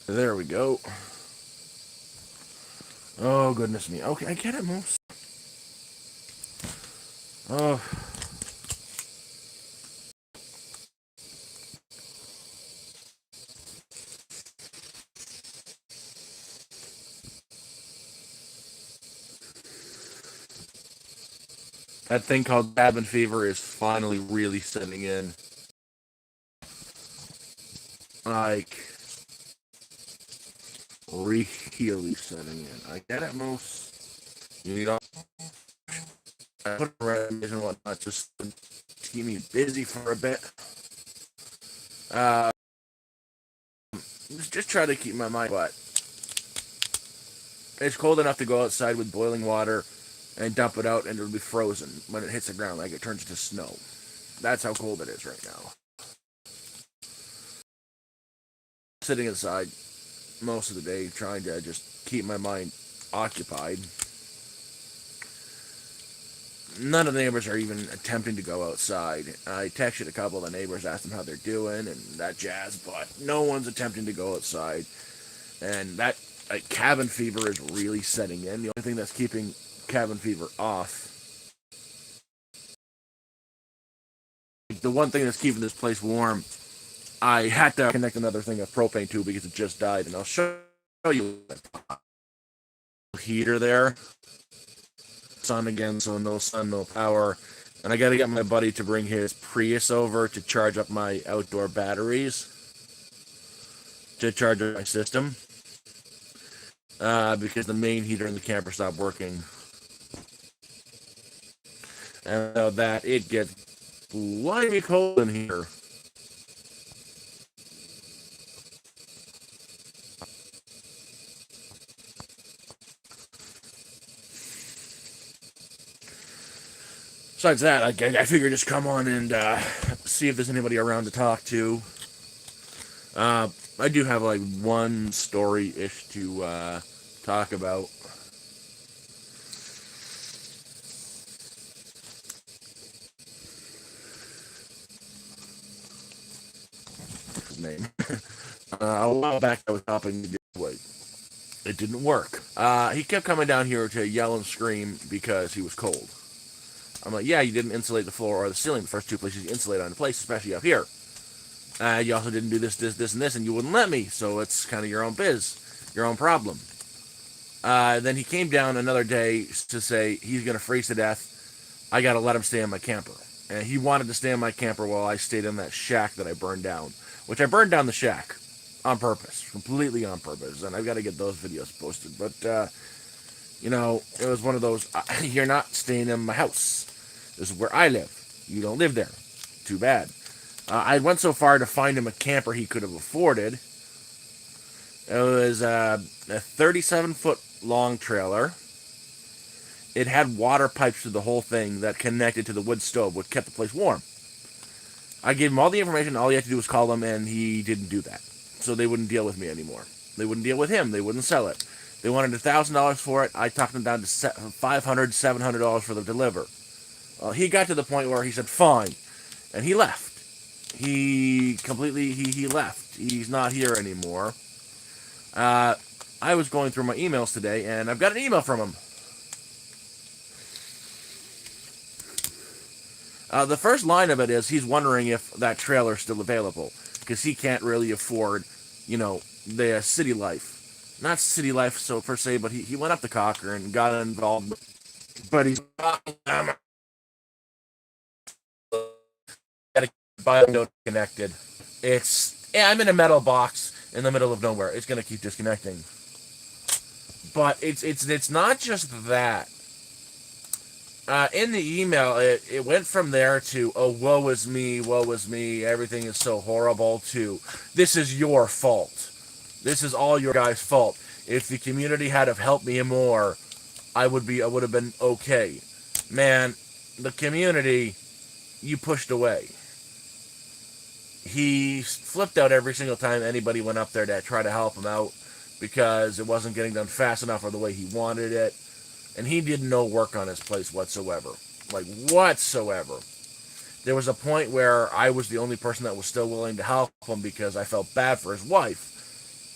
There we go. Oh, goodness me. Okay, I get it, most. Oh, that thing called cabin fever is finally really setting in. Like, really setting in. I get it, most. You need all. I put remedies and whatnot just to keep me busy for a bit. Uh, just try to keep my mind. But it's cold enough to go outside with boiling water and dump it out, and it'll be frozen when it hits the ground, like it turns into snow. That's how cold it is right now. Sitting inside most of the day, trying to just keep my mind occupied. None of the neighbors are even attempting to go outside. I texted a couple of the neighbors, asked them how they're doing and that jazz, but no one's attempting to go outside. And that cabin fever is really setting in. The only thing that's keeping cabin fever off, the one thing that's keeping this place warm, I had to connect another thing of propane to because it just died, and I'll show you the heater there. Sun again, so no sun, no power. And I gotta get my buddy to bring his Prius over to charge up my outdoor batteries, to charge up my system, because the main heater in the camper stopped working. And that it gets bloody cold in here. Besides that, I figure just come on and see if there's anybody around to talk to. I do have like one story-ish to talk about. His name. A while back, I was helping to do it. It didn't work. He kept coming down here to yell and scream because he was cold. I'm like, yeah, you didn't insulate the floor or the ceiling. The first two places you insulate on the place, especially up here. You also didn't do this, and this, and you wouldn't let me. So it's kind of your own biz, your own problem. Then he came down another day to say he's going to freeze to death. I got to let him stay in my camper. And he wanted to stay in my camper while I stayed in that shack that I burned down. Which I burned down the shack on purpose, completely on purpose. And I've got to get those videos posted. But, it was one of those, you're not staying in my house. This is where I live. You don't live there. Too bad. I went so far to find him a camper he could have afforded. It was a 37-foot long trailer. It had water pipes through the whole thing that connected to the wood stove, which kept the place warm. I gave him all the information. All he had to do was call them, and he didn't do that. So they wouldn't deal with me anymore. They wouldn't deal with him. They wouldn't sell it. They wanted $1,000 for it. I talked them down to $500, $700 for the deliver. Well, he got to the point where he said, fine. And he left. He left. He's not here anymore. I was going through my emails today, and I've got an email from him. The first line of it is he's wondering if that trailer is still available because he can't really afford, the city life. Not city life, so per se, but he went up to Cocker and got involved. But he's got to buy connected. I'm in a metal box in the middle of nowhere. It's gonna keep disconnecting. But it's not just that. In the email, it went from there to, oh, woe is me, everything is so horrible, to, this is your fault. This is all your guys' fault. If the community had have helped me more, I would have been okay. Man, the community, you pushed away. He flipped out every single time anybody went up there to try to help him out because it wasn't getting done fast enough or the way he wanted it. And he did no work on his place whatsoever. Like, whatsoever. There was a point where I was the only person that was still willing to help him because I felt bad for his wife.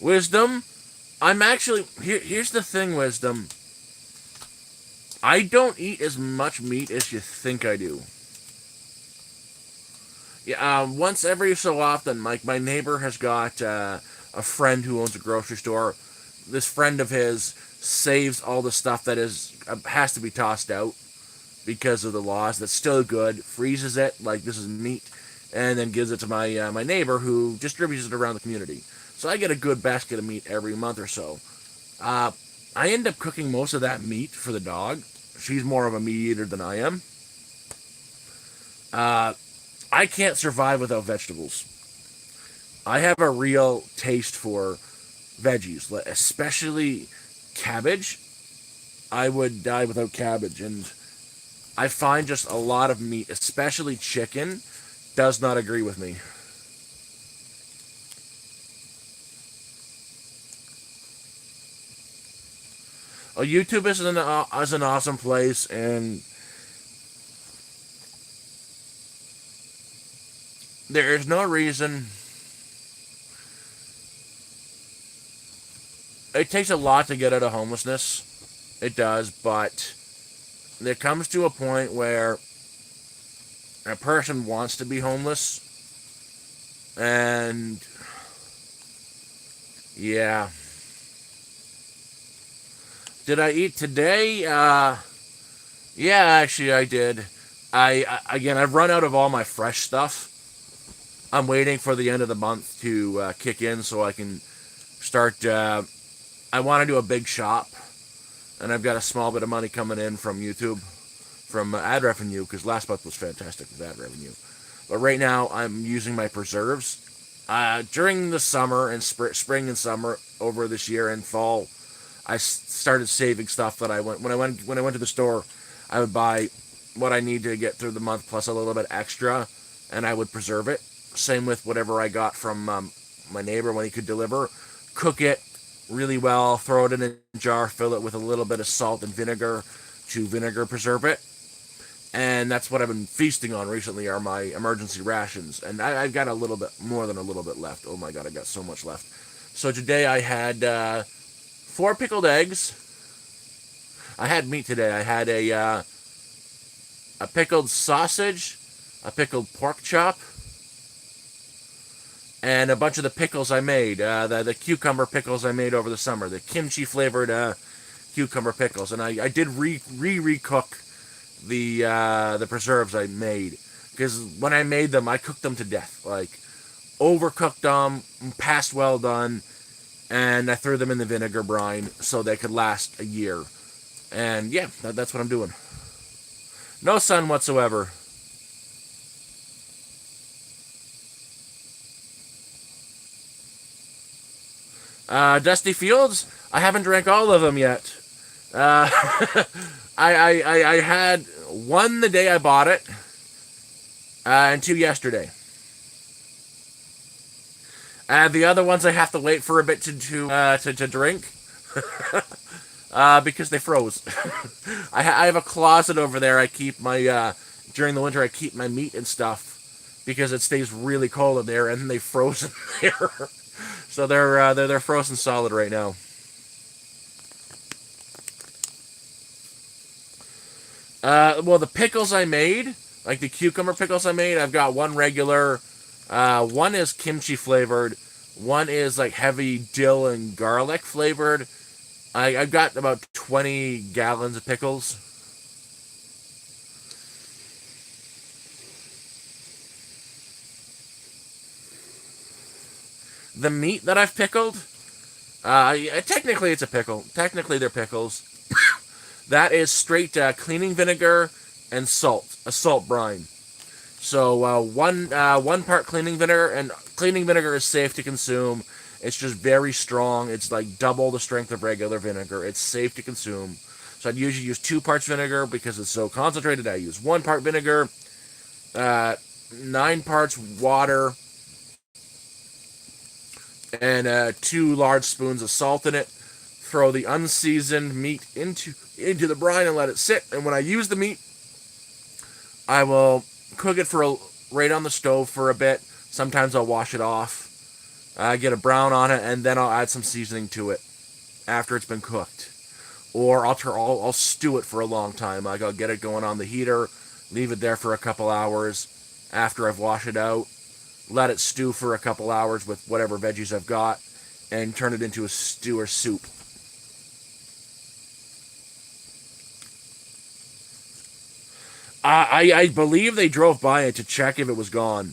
Wisdom, I'm actually here's the thing, Wisdom. I don't eat as much meat as you think I do. Yeah, once every so often, like my neighbor has got a friend who owns a grocery store. This friend of his saves all the stuff that is has to be tossed out because of the laws. That's still good. Freezes it like this is meat, and then gives it to my neighbor who distributes it around the community. So I get a good basket of meat every month or so. Uh, I end up cooking most of that meat for the dog. She's more of a meat eater than I am. Uh, I can't survive without vegetables. I have a real taste for veggies, especially cabbage. I would die without cabbage, and I find just a lot of meat, especially chicken, does not agree with me. Oh, YouTube is an awesome place, and there is no reason. It takes a lot to get out of homelessness. It does, but there comes to a point where a person wants to be homeless, and yeah. Did I eat today? Yeah, actually, I did. Again, I've run out of all my fresh stuff. I'm waiting for the end of the month to kick in so I can start. I want to do a big shop, and I've got a small bit of money coming in from YouTube, from ad revenue, because last month was fantastic with ad revenue. But right now, I'm using my preserves. During the summer and spring and summer over this year and fall, I started saving stuff that I went to the store. I would buy what I need to get through the month plus a little bit extra, and I would preserve it. Same with whatever I got from my neighbor when he could deliver. Cook it really well, throw it in a jar, fill it with a little bit of salt and vinegar to vinegar preserve it. And that's what I've been feasting on recently are my emergency rations. And I've got a little bit more than a little bit left. Oh my god, I got so much left. So today I had 4 pickled eggs. I had meat today. I had a pickled sausage, a pickled pork chop, and a bunch of the pickles I made. The cucumber pickles I made over the summer. The kimchi flavored cucumber pickles. And I did recook the preserves I made, because when I made them, I cooked them to death. Like overcooked them, past well done, and I threw them in the vinegar brine so they could last a year. And yeah, that's what I'm doing. No sun whatsoever. Dusty Fields, I haven't drank all of them yet. Uh, I had one the day I bought it, and two yesterday. The other ones I have to wait for a bit to drink. Because they froze. I have a closet over there. I keep my during the winter I keep my meat and stuff because it stays really cold in there, and they froze in there. So they're frozen solid right now. Well, the pickles I made, like the cucumber pickles I made, I've got one regular. One is kimchi flavored. One is like heavy dill and garlic flavored. I've got about 20 gallons of pickles. The meat that I've pickled, technically it's a pickle. Technically they're pickles. That is straight cleaning vinegar and salt, a salt brine. So one part cleaning vinegar, and cleaning vinegar is safe to consume. It's just very strong. It's like double the strength of regular vinegar. It's safe to consume. So I'd usually use 2 parts vinegar because it's so concentrated. I use 1 part vinegar, uh, 9 parts water, and 2 large spoons of salt in it. Throw the unseasoned meat into the brine and let it sit. And when I use the meat, I will cook it right on the stove for a bit. Sometimes I'll wash it off. Get a brown on it, and then I'll add some seasoning to it after it's been cooked. Or I'll stew it for a long time. Like I'll get it going on the heater, leave it there for a couple hours after I've washed it out, let it stew for a couple hours with whatever veggies I've got, and turn it into a stew or soup. I believe they drove by it to check if it was gone,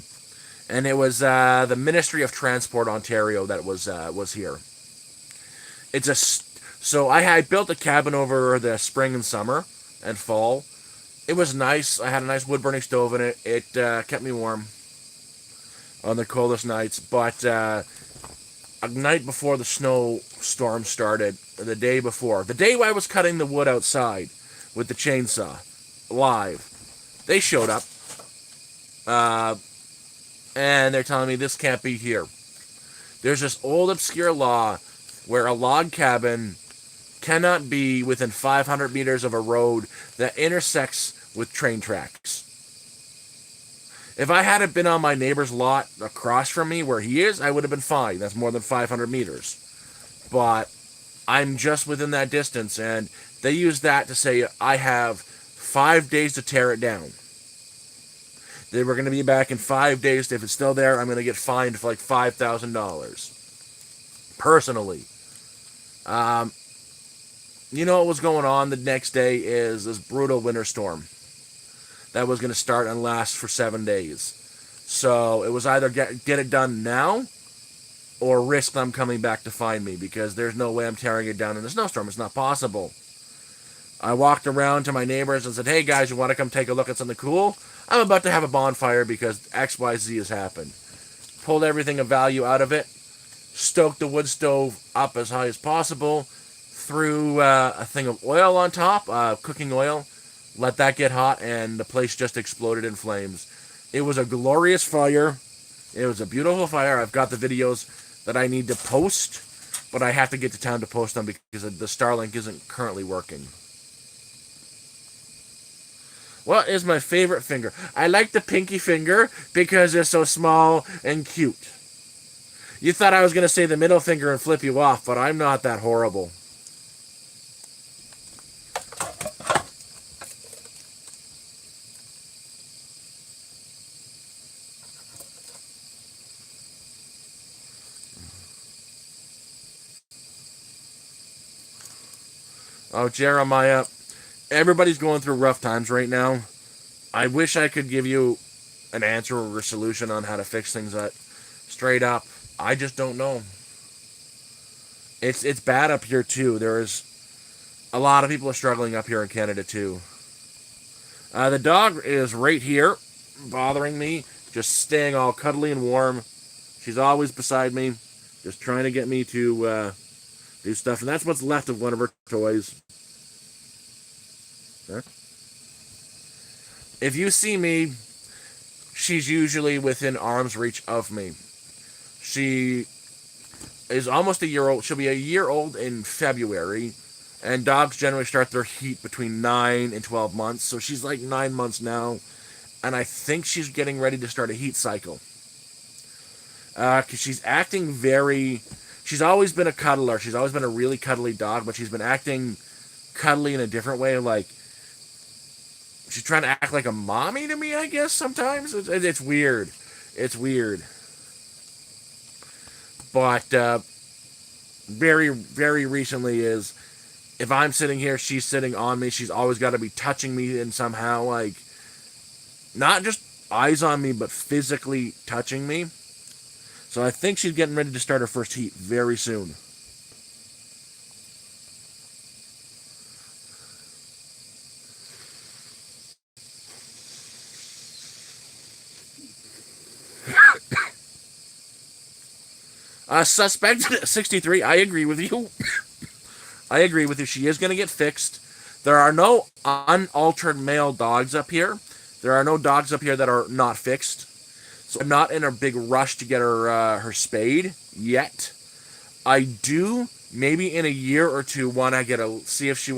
and it was the Ministry of Transport Ontario that was here. It's a so I built a cabin over the spring and summer and fall. It was nice. I had a nice wood burning stove in it. It kept me warm on the coldest nights. But a night before the snowstorm started, the day before, the day I was cutting the wood outside with the chainsaw, live, they showed up, and they're telling me this can't be here. There's this old obscure law where a log cabin cannot be within 500 meters of a road that intersects with train tracks. If I hadn't been on my neighbor's lot across from me where he is, I would have been fine. That's more than 500 meters. But I'm just within that distance, and they use that to say I have 5 days to tear it down. They were going to be back in 5 days. If it's still there, I'm going to get fined for like $5,000. Personally. You know what was going on the next day is this brutal winter storm that was going to start and last for 7 days. So it was either get it done now or risk them coming back to find me, because there's no way I'm tearing it down in a snowstorm. It's not possible. I walked around to my neighbors and said, hey guys, you want to come take a look at something cool? I'm about to have a bonfire because XYZ has happened. Pulled everything of value out of it, stoked the wood stove up as high as possible, threw a thing of oil on top, cooking oil, let that get hot, and the place just exploded in flames. It was a glorious fire. It was a beautiful fire. I've got the videos that I need to post, but I have to get to town to post them because the Starlink isn't currently working. What is my favorite finger? I like the pinky finger because it's so small and cute. You thought I was going to say the middle finger and flip you off, but I'm not that horrible. Oh, Jeremiah, everybody's going through rough times right now. I wish I could give you an answer or a solution on how to fix things up. Straight up, I just don't know. It's bad up here too. There's a lot of people are struggling up here in Canada too. The dog is right here, bothering me, just staying all cuddly and warm. She's always beside me, just trying to get me to do stuff, and that's what's left of one of her toys. Huh? If you see me, she's usually within arm's reach of me. She is almost a year old. She'll be a year old in February, and dogs generally start their heat between 9 and 12 months, so she's like 9 months now, and I think she's getting ready to start a heat cycle. Because she's acting very... She's always been a cuddler. She's always been a really cuddly dog, but she's been acting cuddly in a different way, like... She's trying to act like a mommy to me, I guess, sometimes. It's weird. It's weird. But very, very recently is, if I'm sitting here, she's sitting on me. She's always got to be touching me in somehow, like, not just eyes on me, but physically touching me. So I think she's getting ready to start her first heat very soon. Suspect 63, I agree with you. I agree with you. She is going to get fixed. There are no unaltered male dogs up here. There are no dogs up here that are not fixed. So I'm not in a big rush to get her spayed yet. I do, maybe in a year or two, want to see if she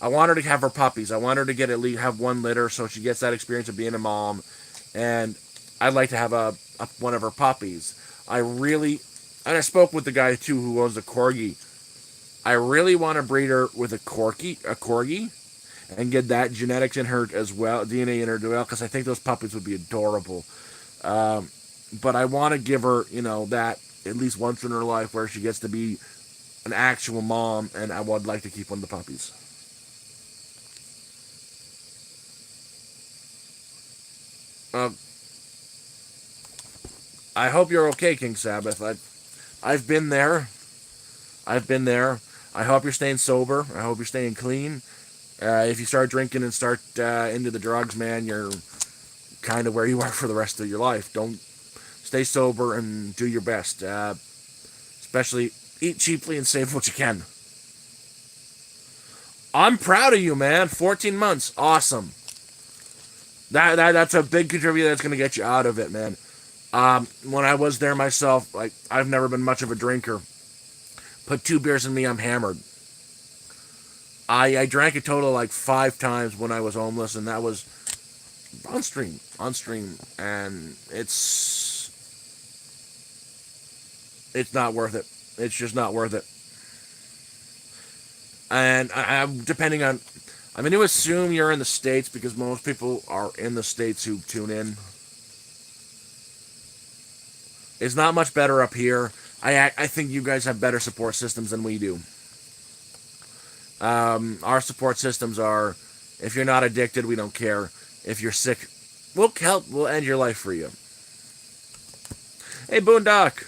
I want her to have her puppies. I want her to get at least have one litter so she gets that experience of being a mom. And I'd like to have one of her puppies. I really And I spoke with the guy too who owns the corgi. I really want to breed her with a corgi, and get that genetics in her as well, DNA in her as well, because I think those puppies would be adorable. Um, but I want to give her, that at least once in her life where she gets to be an actual mom, and I would like to keep one of the puppies. Uh, I hope you're okay, King Sabbath. I've been there. I've been there. I hope you're staying sober. I hope you're staying clean. If you start drinking and start into the drugs, man, you're kind of where you are for the rest of your life. Don't stay sober and do your best. Especially eat cheaply and save what you can. I'm proud of you, man. 14 months, awesome. That's a big contributor that's gonna get you out of it, man. When I was there myself, like I've never been much of a drinker. Put 2 beers in me, I'm hammered. I drank a total of like 5 times when I was homeless, and that was on stream, and it's not worth it. It's just not worth it. And I'm depending on. I'm going to assume you're in the states because most people are in the states who tune in. It's not much better up here. I think you guys have better support systems than we do. Our support systems are, if you're not addicted, we don't care. If you're sick, we'll help. We'll end your life for you. Hey, Boondock.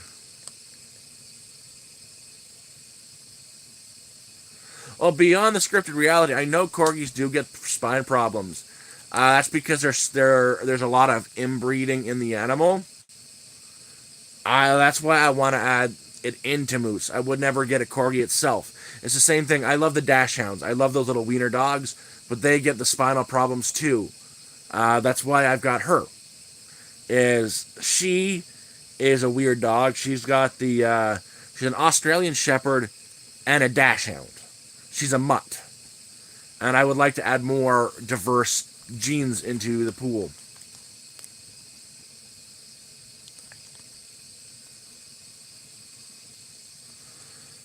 Well, beyond the scripted reality, I know corgis do get spine problems. That's because there's a lot of inbreeding in the animal. That's why I want to add it into moose. I would never get a corgi itself. It's the same thing. I love the dachshunds. I love those little wiener dogs, but they get the spinal problems too. That's why I've got her. She is a weird dog. She's an Australian Shepherd and a dachshund. She's a mutt, and I would like to add more diverse genes into the pool.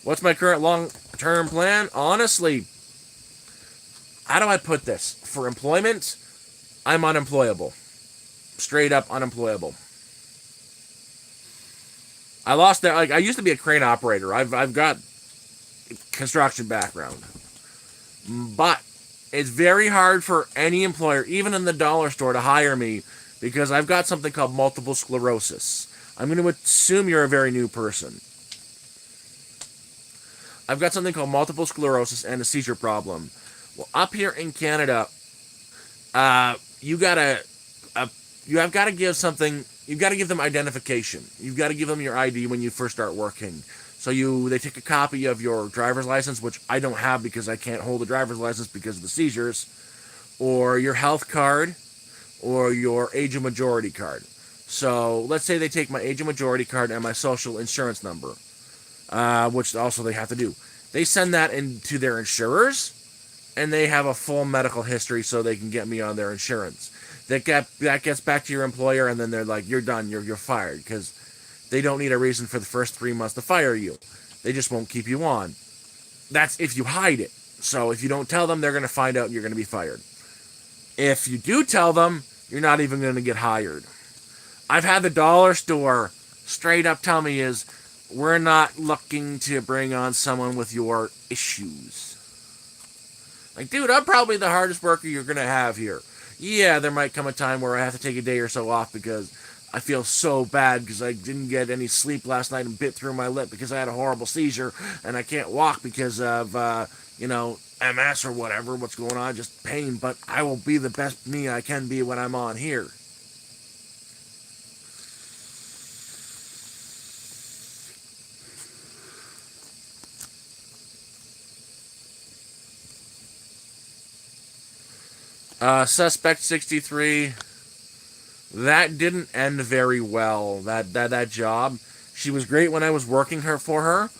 What's my current long-term plan? Honestly, how do I put this? For employment, I'm unemployable. Straight up unemployable. I lost that. Like I used to be a crane operator. I've got construction background, but it's very hard for any employer, even in the dollar store, to hire me because I've got something called multiple sclerosis. I'm going to assume you're a very new person. I've got something called multiple sclerosis and a seizure problem. Well, up here in Canada, you gotta, you have got to give something. You've got to give them identification. You've got to give them your ID when you first start working. So they take a copy of your driver's license, which I don't have because I can't hold a driver's license because of the seizures, or your health card, or your age of majority card. So let's say they take my age of majority card and my social insurance number, which also they have to do. They send that into their insurers, and they have a full medical history so they can get me on their insurance. That gets back to your employer, and then they're like, "You're done. You're fired," because they don't need a reason for the first 3 months to fire you. They just won't keep you on. That's if you hide it. So if you don't tell them, they're going to find out and you're going to be fired. If you do tell them, you're not even going to get hired. I've had the dollar store straight up tell me we're not looking to bring on someone with your issues. Like, dude, I'm probably the hardest worker you're going to have here. Yeah, there might come a time where I have to take a day or so off because I feel so bad because I didn't get any sleep last night and bit through my lip because I had a horrible seizure and I can't walk because of, MS or what's going on, just pain. But I will be the best me I can be when I'm on here. Suspect 63. That didn't end very well. That job. She was great when I was working for her,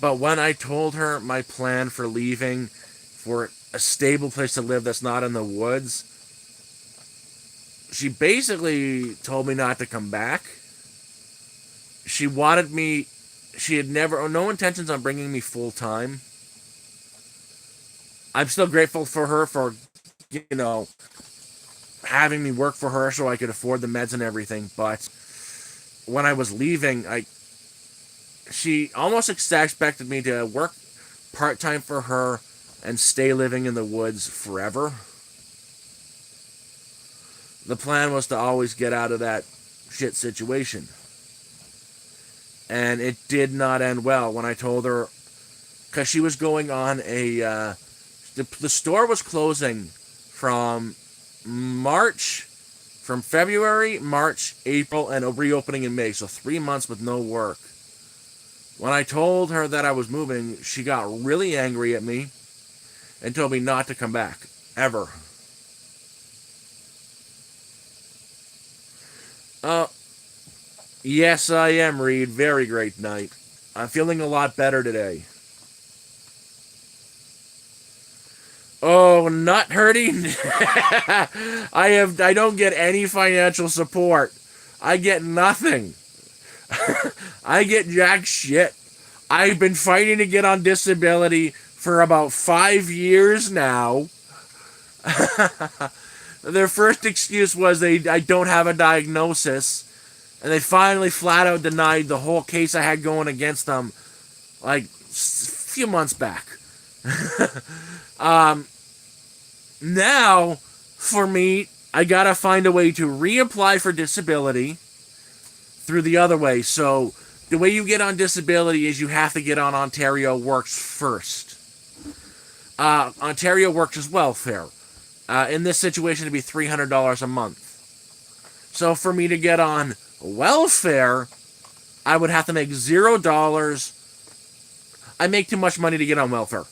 but when I told her my plan for leaving for a stable place to live that's not in the woods, she basically told me not to come back. She wanted me she had never, no intentions on bringing me full time. I'm still grateful for her for, you know, having me work for her so I could afford the meds and everything. But when I was leaving, she almost expected me to work part time for her and stay living in the woods forever. The plan was to always get out of that shit situation. And it did not end well when I told her, because she was going on the store was closing from March, from February, March, April, and reopening in May. So 3 months with no work. When I told her that I was moving, she got really angry at me and told me not to come back. Ever. Uh, yes, I am, Reed. Very great night. I'm feeling a lot better today. Oh, nut hurting? I don't get any financial support. I get nothing. I get jack shit. I've been fighting to get on disability for about 5 years now. Their first excuse was I don't have a diagnosis, and they finally flat out denied the whole case I had going against them, like a few months back. Now, for me, I gotta find a way to reapply for disability through the other way. So, the way you get on disability is you have to get on Ontario Works first. Ontario Works is welfare. In this situation, it'd be $300 a month. So, for me to get on welfare, I would have to make $0. I make too much money to get on welfare.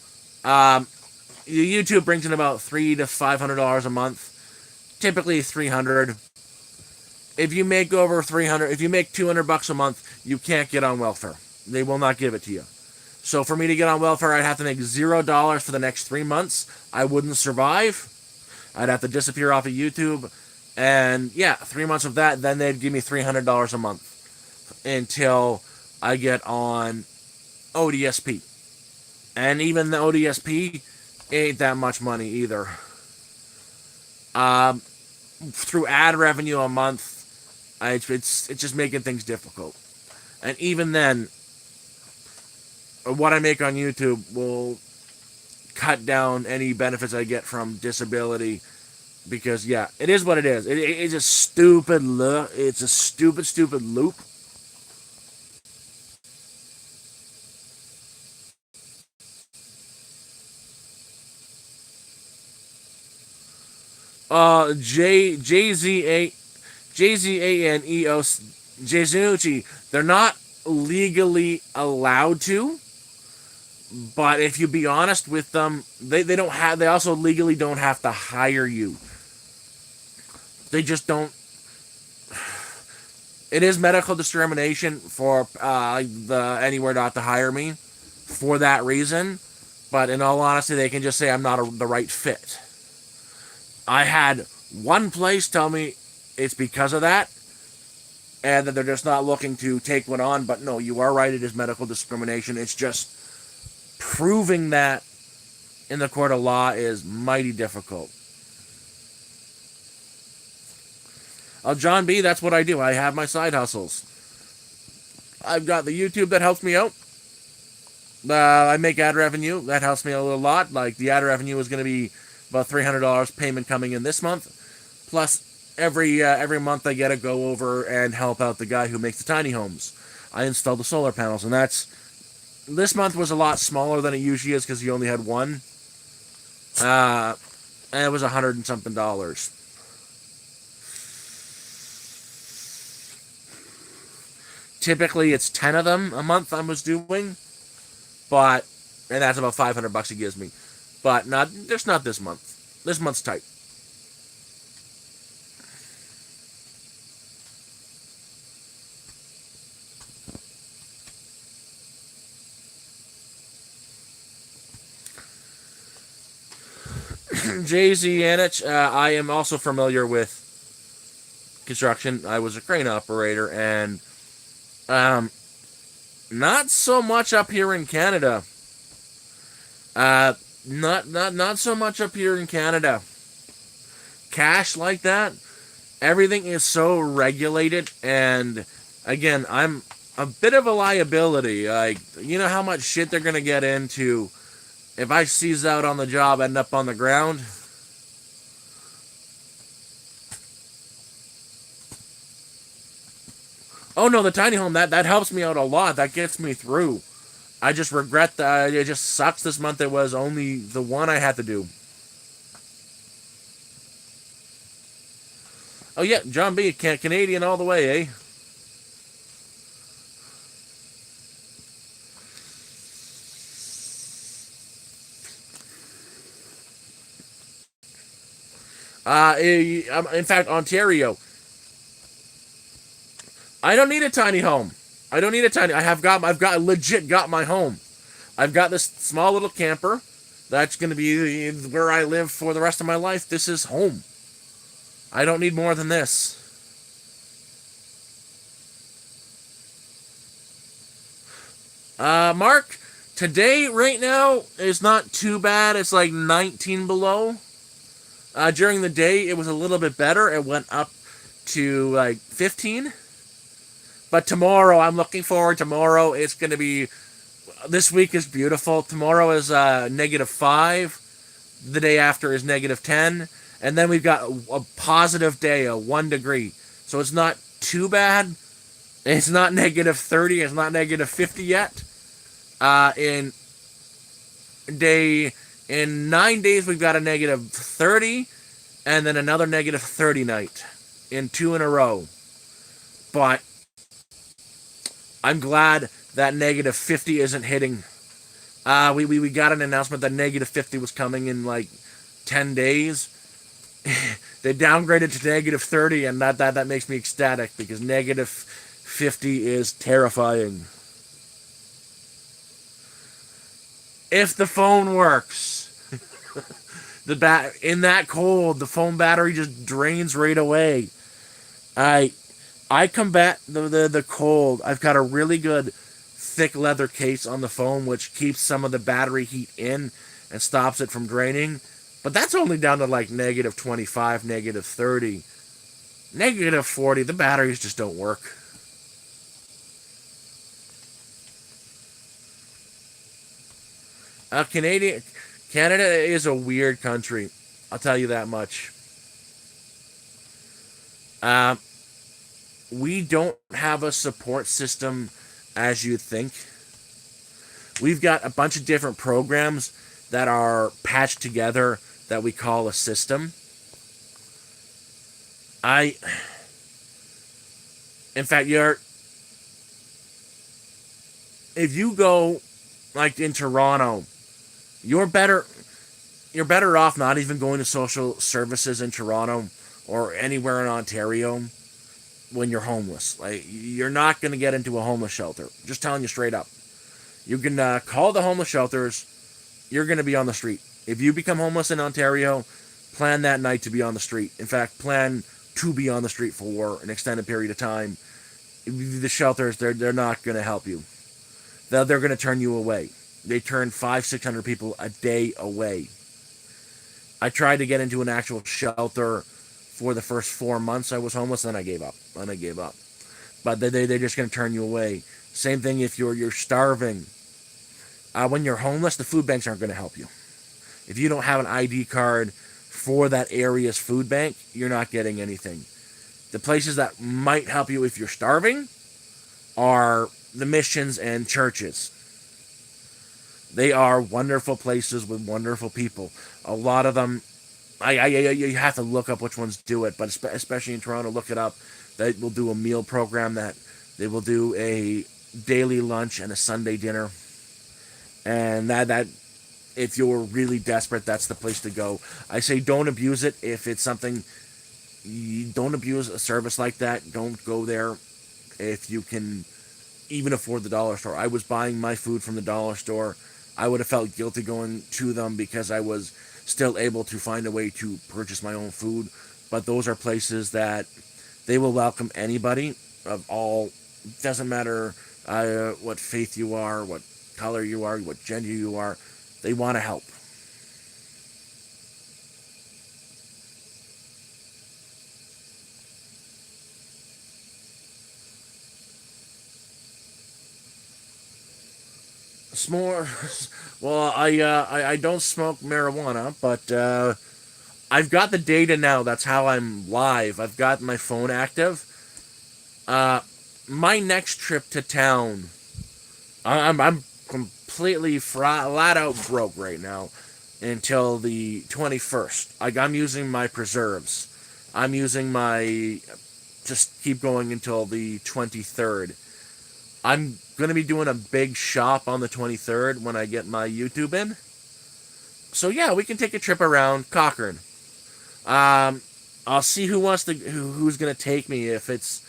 YouTube brings in about $300 to $500 a month. Typically $300. If you make over $300, if you make $200 a month, you can't get on welfare. They will not give it to you. So for me to get on welfare, I'd have to make $0 for the next 3 months. I wouldn't survive. I'd have to disappear off of YouTube. And yeah, 3 months of that, then they'd give me $300 a month until I get on ODSP. And even the ODSP ain't that much money either. Through ad revenue a month, it's just making things difficult. And even then, what I make on YouTube will cut down any benefits I get from disability, because yeah, it is what it is. It's a stupid loop. It's a stupid loop. JZANEO Jazunuchi, they're not legally allowed to, but if you be honest with them, they don't have. They also legally don't have to hire you. They just don't. It is medical discrimination for the anywhere not to hire me for that reason. But in all honesty, they can just say I'm not the right fit. I had one place tell me it's because of that, and that they're just not looking to take one on. But no, you are right. It is medical discrimination. It's just proving that in the court of law is mighty difficult. John B., that's what I do. I have my side hustles. I've got the YouTube that helps me out. I make ad revenue. That helps me a little lot. Like, the ad revenue is going to be about $300 payment coming in this month. Plus, every month I get to go over and help out the guy who makes the tiny homes. I installed the solar panels, and this month was a lot smaller than it usually is because he only had one. And it was $100 and something. Typically, it's 10 of them a month I was doing, and that's about $500 he gives me. But just not this month. This month's tight. JZ Anich, I am also familiar with construction. I was a crane operator, and Not so much up here in Canada. Uh, not so much up here in Canada. Cash like that, everything is so regulated, and again, I'm a bit of a liability. Like, you know how much shit they're gonna get into if I seize out on the job, end up on the ground. Oh no, the tiny home, that helps me out a lot. That gets me through. I just regret that it just sucks this month. It was only the one I had to do. Oh yeah, John B. Canadian all the way, eh? In fact, Ontario. I don't need a tiny home. I don't need a tiny. I've got legit got my home. I've got this small little camper. That's going to be where I live for the rest of my life. This is home. I don't need more than this. Mark, today right now is not too bad. It's like 19 below. During the day, it was a little bit better. It went up to like 15. But tomorrow, I'm looking forward. Tomorrow, it's going to be. This week is beautiful. Tomorrow is -5. The day after is -10. And then we've got a positive day, a 1 degree. So it's not too bad. It's not -30. It's not -50 yet. In day in 9 days we've got a -30, and then another -30 night in two in a row. But I'm glad that -50 isn't hitting. We got an announcement that -50 was coming in like 10 days. They downgraded to -30, and that makes me ecstatic because -50 is terrifying. If the phone works, in that cold, the phone battery just drains right away. I I combat the cold. I've got a really good thick leather case on the phone which keeps some of the battery heat in and stops it from draining. But that's only down to like -25, -30, -40. The batteries just don't work. Canadian Canada is a weird country. I'll tell you that much. Uh, we don't have a support system as you think. We've got a bunch of different programs that are patched together that we call a system. I, in fact, if you go like in Toronto, you're better you're better off not even going to social services in Toronto or anywhere in Ontario when you're homeless. Like, you're not going to get into a homeless shelter. Just telling you straight up. You can call the homeless shelters. You're going to be on the street. If you become homeless in Ontario, plan that night to be on the street. In fact, plan to be on the street for an extended period of time. The shelters, they're not going to help you. They're going to turn you away. They turn 600 people a day away. I tried to get into an actual shelter for the first 4 months I was homeless, then I gave up. But they're just going to turn you away. Same thing if you're starving. When you're homeless, the food banks aren't going to help you. If you don't have an ID card for that area's food bank, you're not getting anything. The places that might help you if you're starving are the missions and churches. They are wonderful places with wonderful people. A lot of them, you have to look up which ones do it, but especially in Toronto, look it up. They will do a meal program that they will do a daily lunch and a Sunday dinner, and that if you're really desperate, that's the place to go. I say don't abuse it. If it's something, you don't abuse a service like that. Don't go there if you can even afford the dollar store. I was buying my food from the dollar store. I would have felt guilty going to them because I was still able to find a way to purchase my own food. But those are places that they will welcome anybody of all. Doesn't matter what faith you are, what color you are, what gender you are. They want to help. S'more. Well, I don't smoke marijuana, but I've got the data now. That's how I'm live. I've got my phone active. Uh, my next trip to town, I'm completely flat out broke right now until the 21st. I'm using my preserves. I'm using my just keep going until the 23rd. I'm gonna be doing a big shop on the 23rd when I get my YouTube in. So yeah, we can take a trip around Cochrane. Um, I'll see who's gonna take me. If it's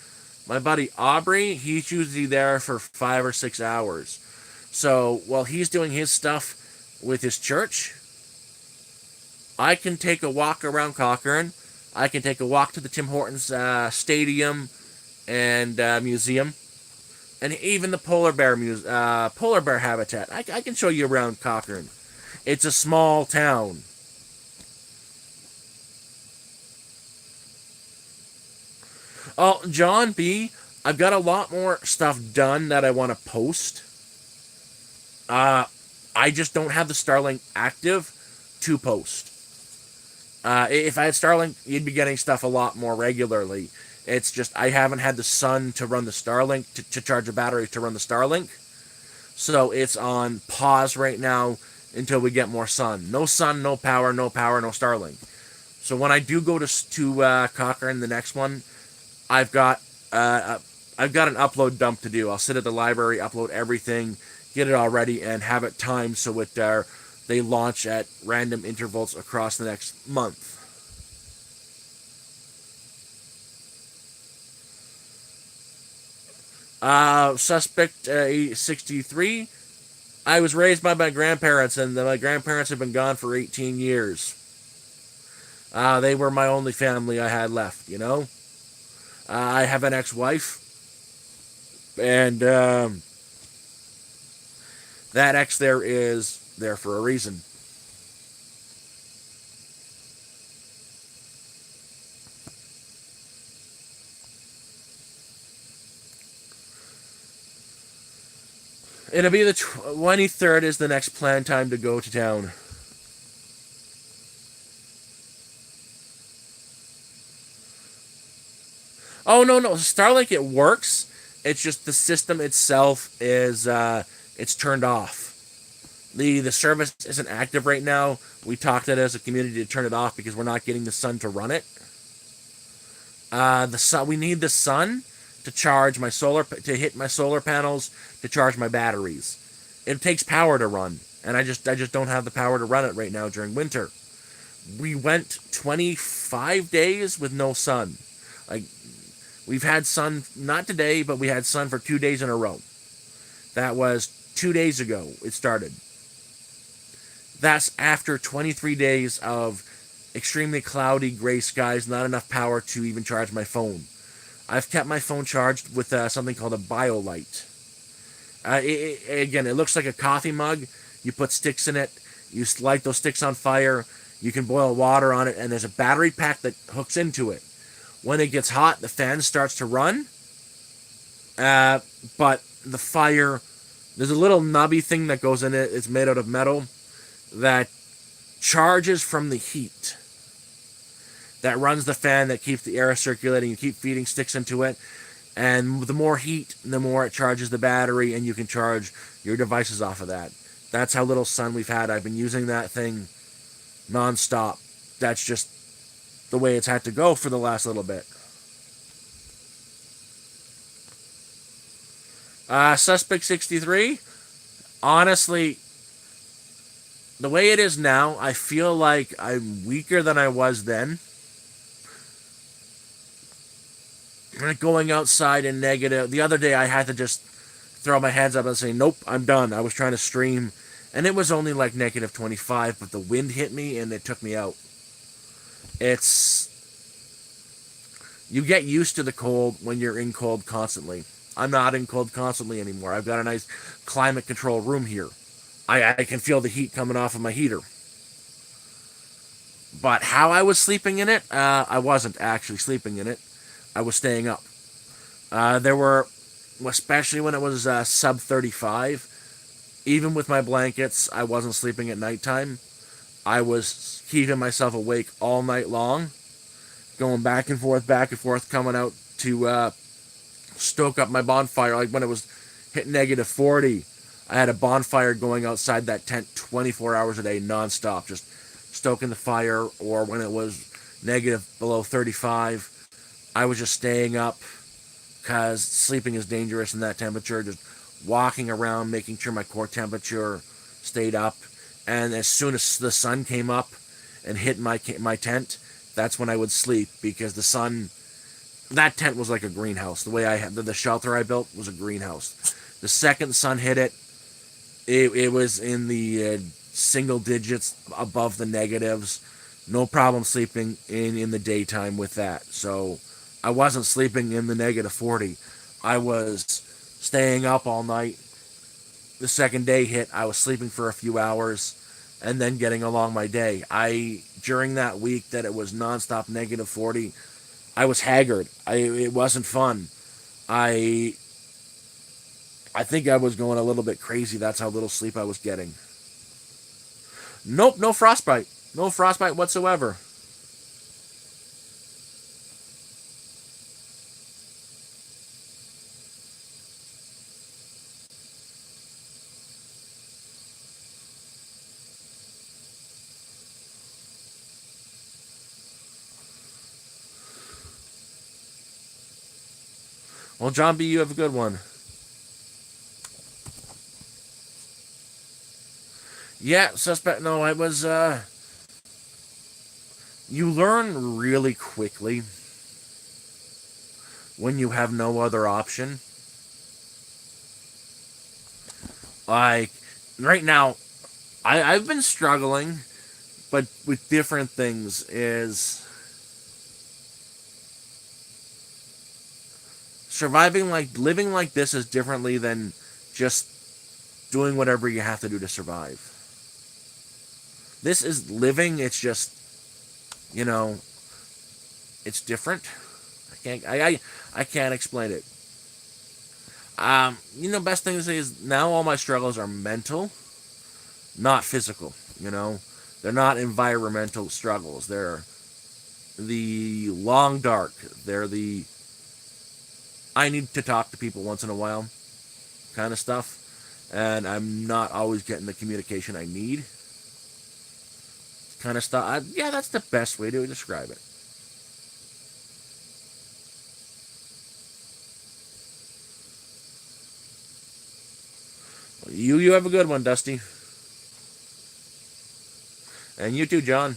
my buddy Aubrey, he's usually there for 5 or 6 hours. So while he's doing his stuff with his church, I can take a walk around Cochrane. I can take a walk to the Tim Hortons Stadium and museum, and even the polar bear habitat. I can show you around Cochrane. It's a small town. Oh, John B, I've got a lot more stuff done that I want to post. Uh, I just don't have the Starlink active to post. If I had Starlink, you'd be getting stuff a lot more regularly. It's just I haven't had the sun to run the Starlink to charge a battery to run the Starlink, so it's on pause right now until we get more sun. No sun, no power, no power, no Starlink. So when I do go to Cochrane, the next one, I've got I've got an upload dump to do. I'll sit at the library, upload everything, get it all ready, and have it timed so they launch at random intervals across the next month. Suspect 63. I was raised by my grandparents, and my grandparents have been gone for 18 years. They were my only family I had left, you know? I have an ex wife, and that ex there is there for a reason. It'll be the 23rd is the next planned time to go to town. Oh no no, Starlink it works. It's just the system itself is it's turned off. The service isn't active right now. We talked it as a community to turn it off because we're not getting the sun to run it. The sun we need the sun to charge my solar to hit my solar panels to charge my batteries. It takes power to run, and I just don't have the power to run it right now during winter. We went 25 days with no sun. Like we've had sun not today, but we had sun for 2 days in a row. That was 2 days ago. It started. That's after 23 days of extremely cloudy gray skies, not enough power to even charge my phone. I've kept my phone charged with something called a BioLite. Again, it looks like a coffee mug. You put sticks in it. You light those sticks on fire. You can boil water on it, and there's a battery pack that hooks into it. When it gets hot, the fan starts to run. But the fire, there's a little nubby thing that goes in it. It's made out of metal that charges from the heat. That runs the fan that keeps the air circulating. You keep feeding sticks into it. And the more heat, the more it charges the battery, and you can charge your devices off of that. That's how little sun we've had. I've been using that thing nonstop. That's just the way it's had to go for the last little bit. Suspect 63. Honestly, the way it is now, I feel like I'm weaker than I was then. Going outside in negative. The other day, I had to just throw my hands up and say, nope, I'm done. I was trying to stream, and it was only like negative 25, but the wind hit me and it took me out. It's. You get used to the cold when you're in cold constantly. I'm not in cold constantly anymore. I've got a nice climate control room here. I can feel the heat coming off of my heater. But how I was sleeping in it, I wasn't actually sleeping in it. I was staying up. There were, especially when it was sub 35, even with my blankets, I wasn't sleeping at nighttime. I was keeping myself awake all night long, going back and forth, coming out to stoke up my bonfire. Like when it was hit negative 40, I had a bonfire going outside that tent 24 hours a day, nonstop, just stoking the fire. Or when it was negative below 35, I was just staying up because sleeping is dangerous in that temperature. Just walking around, making sure my core temperature stayed up. And as soon as the sun came up and hit my tent, that's when I would sleep because the sun. That tent was like a greenhouse. The way I had the shelter I built was a greenhouse. The second the sun hit it, it was in the single digits above the negatives. No problem sleeping in the daytime with that. So I wasn't sleeping in the negative 40. I was staying up all night. The second day hit, I was sleeping for a few hours and then getting along my day. During that week that it was nonstop negative 40, I was haggard. It wasn't fun. I I think I was going a little bit crazy. That's how little sleep I was getting. Nope, no frostbite. No frostbite whatsoever. Well, John B., you have a good one. Yeah, suspect. No, I was. You learn really quickly when you have no other option. Like, right now, I've been struggling, but with different things, is surviving, like, living like this is differently than just doing whatever you have to do to survive. This is living, it's just, you know, it's different. I can't explain it. Best thing to say is now all my struggles are mental, not physical. They're not environmental struggles. They're the long dark. They're the I need to talk to people once in a while kind of stuff, and I'm not always getting the communication I need kind of stuff. Yeah, that's the best way to describe it. You have a good one, Dusty, and you too, John.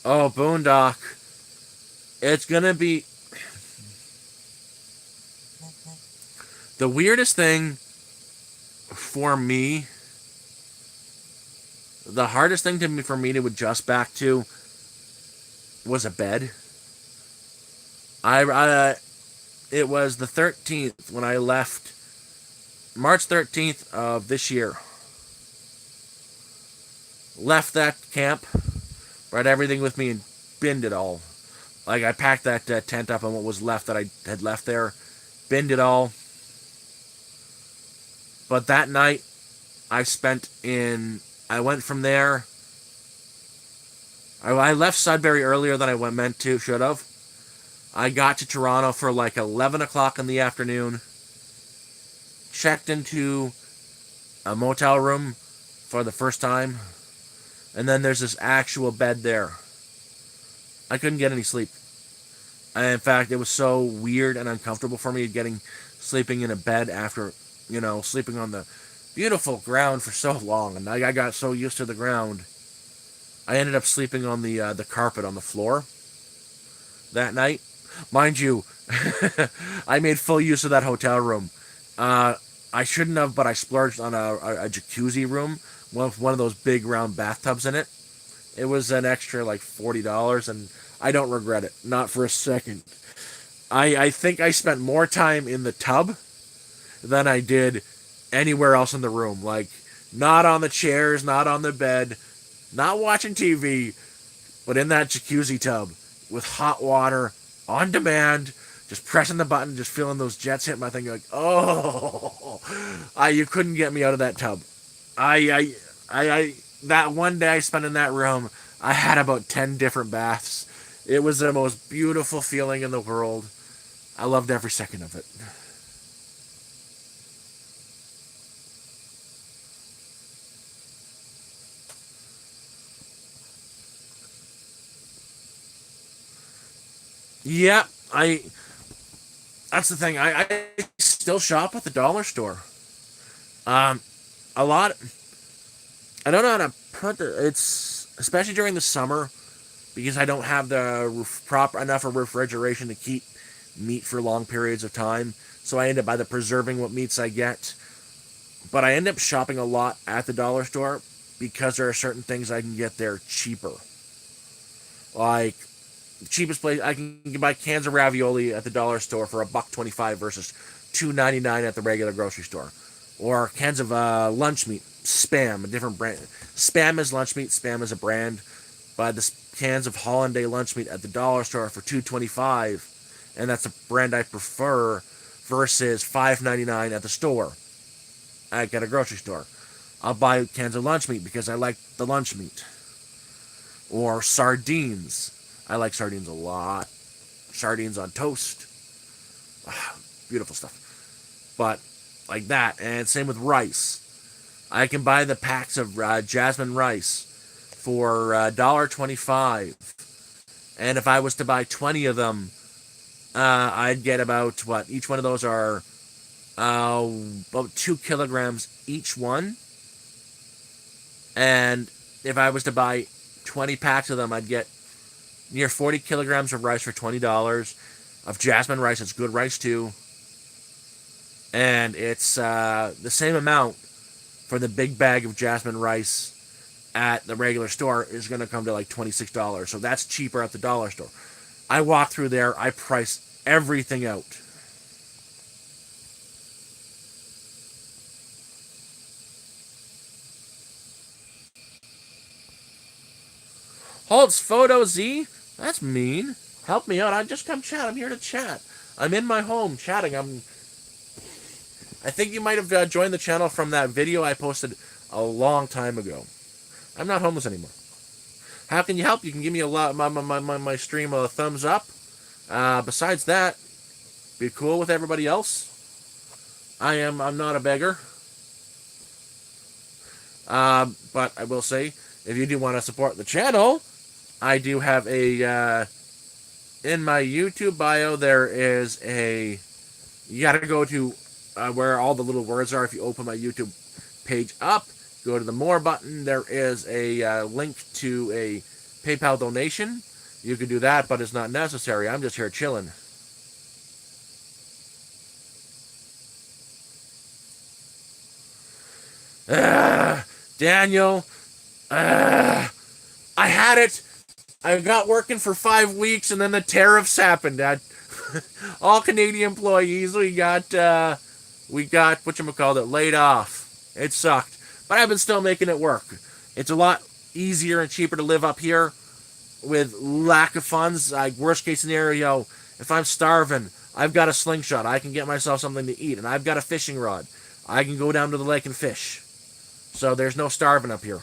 Oh, Boondock. It's gonna be the weirdest thing for me. The hardest thing for me to adjust back to was a bed. It was the 13th when I left. March 13th of this year. Left that camp, brought everything with me, and binned it all. Like, I packed that tent up and what was left that I had left there, binned it all. But that night, I went from there. I left Sudbury earlier than should have. I got to Toronto for like 11 o'clock in the afternoon. Checked into a motel room for the first time. And then there's this actual bed there. I couldn't get any sleep. And in fact, it was so weird and uncomfortable for me sleeping in a bed after, sleeping on the beautiful ground for so long. And I got so used to the ground. I ended up sleeping on the carpet on the floor that night. Mind you, I made full use of that hotel room. I I shouldn't have, but I splurged on a jacuzzi room with one of those big round bathtubs in it. It was an extra like $40, and I don't regret it, not for a second. I think I spent more time in the tub than I did anywhere else in the room. Like, not on the chairs, not on the bed, not watching TV, but in that jacuzzi tub with hot water on demand, just pressing the button, just feeling those jets hit my thing. You're like, oh, you couldn't get me out of that tub. That one day I spent in that room, I had about 10 different baths. It was the most beautiful feeling in the world. I loved every second of it. Yeah, that's the thing. I still shop at the dollar store. Um, a lot. I don't know how to put it's especially during the summer because I don't have the proper enough of refrigeration to keep meat for long periods of time. So I end up either preserving what meats I get, but I end up shopping a lot at the dollar store because there are certain things I can get there cheaper. Like the cheapest place I can buy cans of ravioli at the dollar store for $1.25 versus $2.99 at the regular grocery store, or cans of lunch meat, Spam, a different brand. Spam is lunch meat. Spam is a brand. Buy the cans of Hollandaise lunch meat at the dollar store for $2.25, and that's a brand I prefer versus $5.99 at the store. At a grocery store. I'll buy cans of lunch meat because I like the lunch meat. Or sardines. I like sardines a lot. Sardines on toast. Beautiful stuff. But like that. And same with rice. I can buy the packs of jasmine rice for $1.25. And if I was to buy 20 of them, I'd get about, what, each one of those are about 2 kilograms each one. And if I was to buy 20 packs of them, I'd get near 40 kilograms of rice for $20. Of jasmine rice, it's good rice too. And it's the same amount for the big bag of jasmine rice at the regular store is going to come to like $26. So that's cheaper at the dollar store. I walk through there, I price everything out. Holtz Photo Z? That's mean. Help me out. I just come chat. I'm here to chat. I'm in my home chatting. I think you might have joined the channel from that video I posted a long time ago. I'm not homeless anymore. How can you help? You can give me my stream a thumbs up. Besides that, be cool with everybody else. I'm not a beggar. But I will say, if you do want to support the channel, I do have a in my YouTube bio. There is a you got to go to where all the little words are. If you open my YouTube page up, go to the more button. There is a link to a PayPal donation. You can do that, but it's not necessary. I'm just here chilling. Daniel, I had it. I got working for 5 weeks, and then the tariffs happened. All Canadian employees, we got whatchamacallit, laid off. It sucked, but I've been still making it work. It's a lot easier and cheaper to live up here with lack of funds. Like worst case scenario, if I'm starving, I've got a slingshot. I can get myself something to eat, and I've got a fishing rod. I can go down to the lake and fish. So there's no starving up here.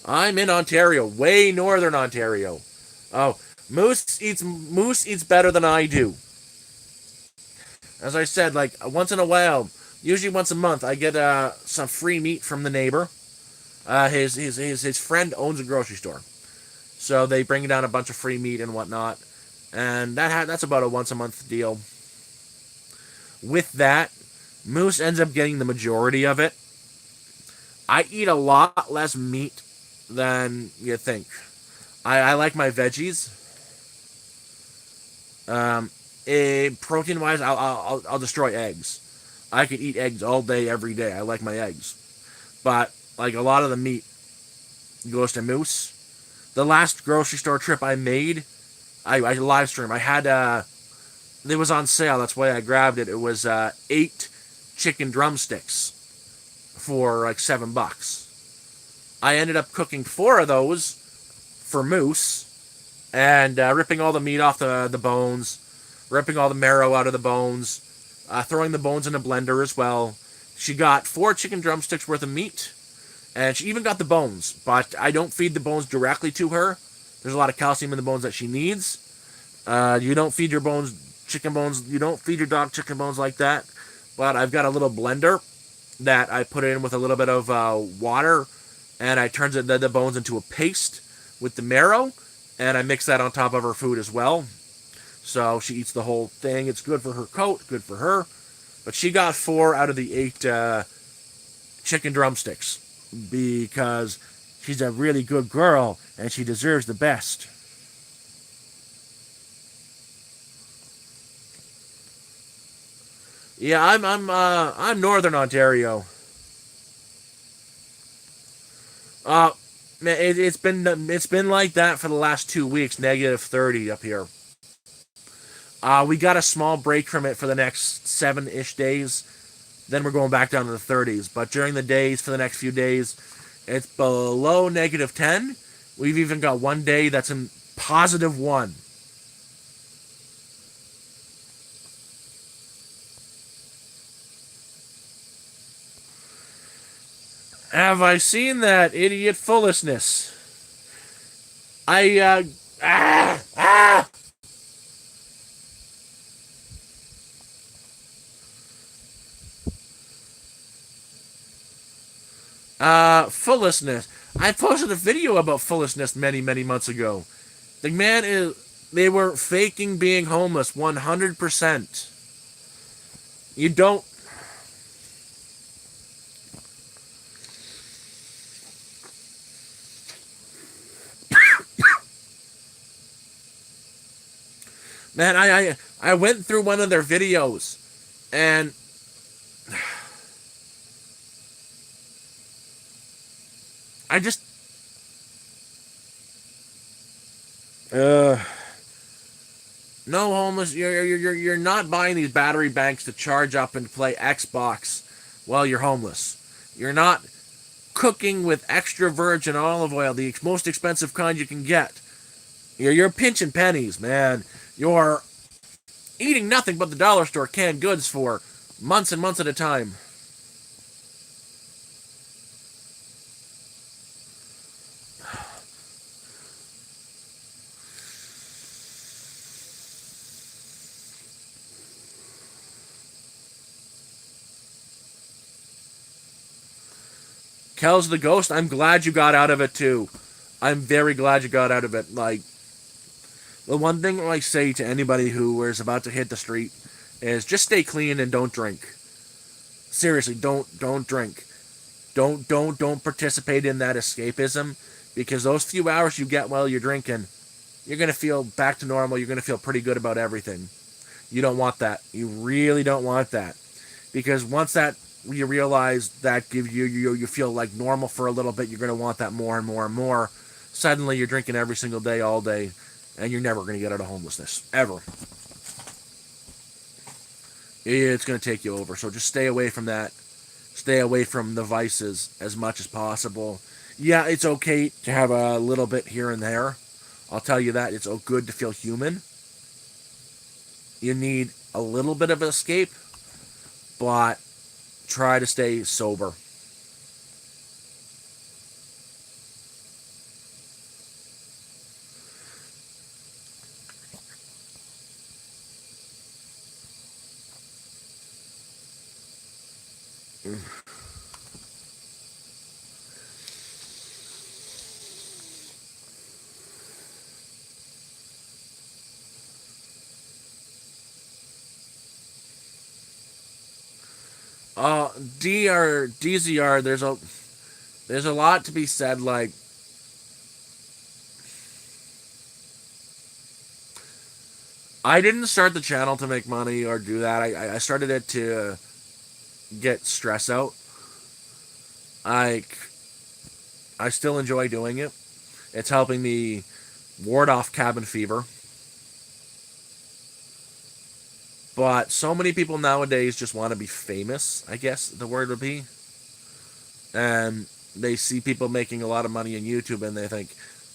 I'm in Ontario, way northern Ontario. Oh, Moose eats better than I do. As I said, like once in a while, usually once a month, I get some free meat from the neighbor. His friend owns a grocery store, so they bring down a bunch of free meat and whatnot, and that's about a once a month deal. With that, Moose ends up getting the majority of it. I eat a lot less meat than you think. I like my veggies. Um, Protein wise, I'll destroy eggs. I could eat eggs all day, every day. I like my eggs, but like a lot of the meat goes to moose. The last grocery store trip I made, I live streamed. I had it was on sale. That's why I grabbed it. It was 8 chicken drumsticks for like $7. I ended up cooking 4 of those for moose and ripping all the meat off the bones, ripping all the marrow out of the bones, throwing the bones in a blender as well. She got 4 chicken drumsticks worth of meat, and she even got the bones, but I don't feed the bones directly to her. There's a lot of calcium in the bones that she needs. You don't feed your chicken bones, you don't feed your dog chicken bones like that, but I've got a little blender that I put in with a little bit of water, and I turn the bones into a paste with the marrow, and I mix that on top of her food as well. So she eats the whole thing. It's good for her coat, good for her. But she got 4 out of the 8 chicken drumsticks because she's a really good girl and she deserves the best. Yeah, I'm Northern Ontario. Uh, Man, it's been like that for the last 2 weeks. -30 up here. We got a small break from it for the next 7-ish days. Then we're going back down to the 30s. But during the days, for the next few days, it's below -10. We've even got one day that's in +1. Have I seen that idiot foolishness? I, ah, ah! Foolishness. I posted a video about foolishness many, many months ago. The man is. They were faking being homeless 100%. You don't. Man, I went through one of their videos and I just. Uh, no homeless. You're not buying these battery banks to charge up and play Xbox while you're homeless. You're not cooking with extra virgin olive oil, the most expensive kind you can get. You're pinching pennies, man. You're eating nothing but the dollar store canned goods for months and months at a time. Kel's the ghost. I'm glad you got out of it too. I'm very glad you got out of it. Like, the one thing I say to anybody who is about to hit the street is just stay clean and don't drink. Seriously, don't drink. Don't participate in that escapism, because those few hours you get while you're drinking, you're gonna feel back to normal. You're gonna feel pretty good about everything. You don't want that. You really don't want that, because once that you realize that gives you feel like normal for a little bit, you're gonna want that more and more and more. Suddenly, you're drinking every single day, all day, and you're never gonna get out of homelessness ever. It's gonna take you over. So just stay away from that. Stay away from the vices as much as possible. Yeah, it's okay to have a little bit here and there. I'll tell you that. It's good to feel human. You need a little bit of escape, but try to stay sober. DZR. There's a lot to be said. Like, I didn't start the channel to make money or do that. I started it to get stress out. Like, I still enjoy doing it. It's helping me ward off cabin fever. But so many people nowadays just want to be famous, I guess the word would be. And they see people making a lot of money on YouTube and they think,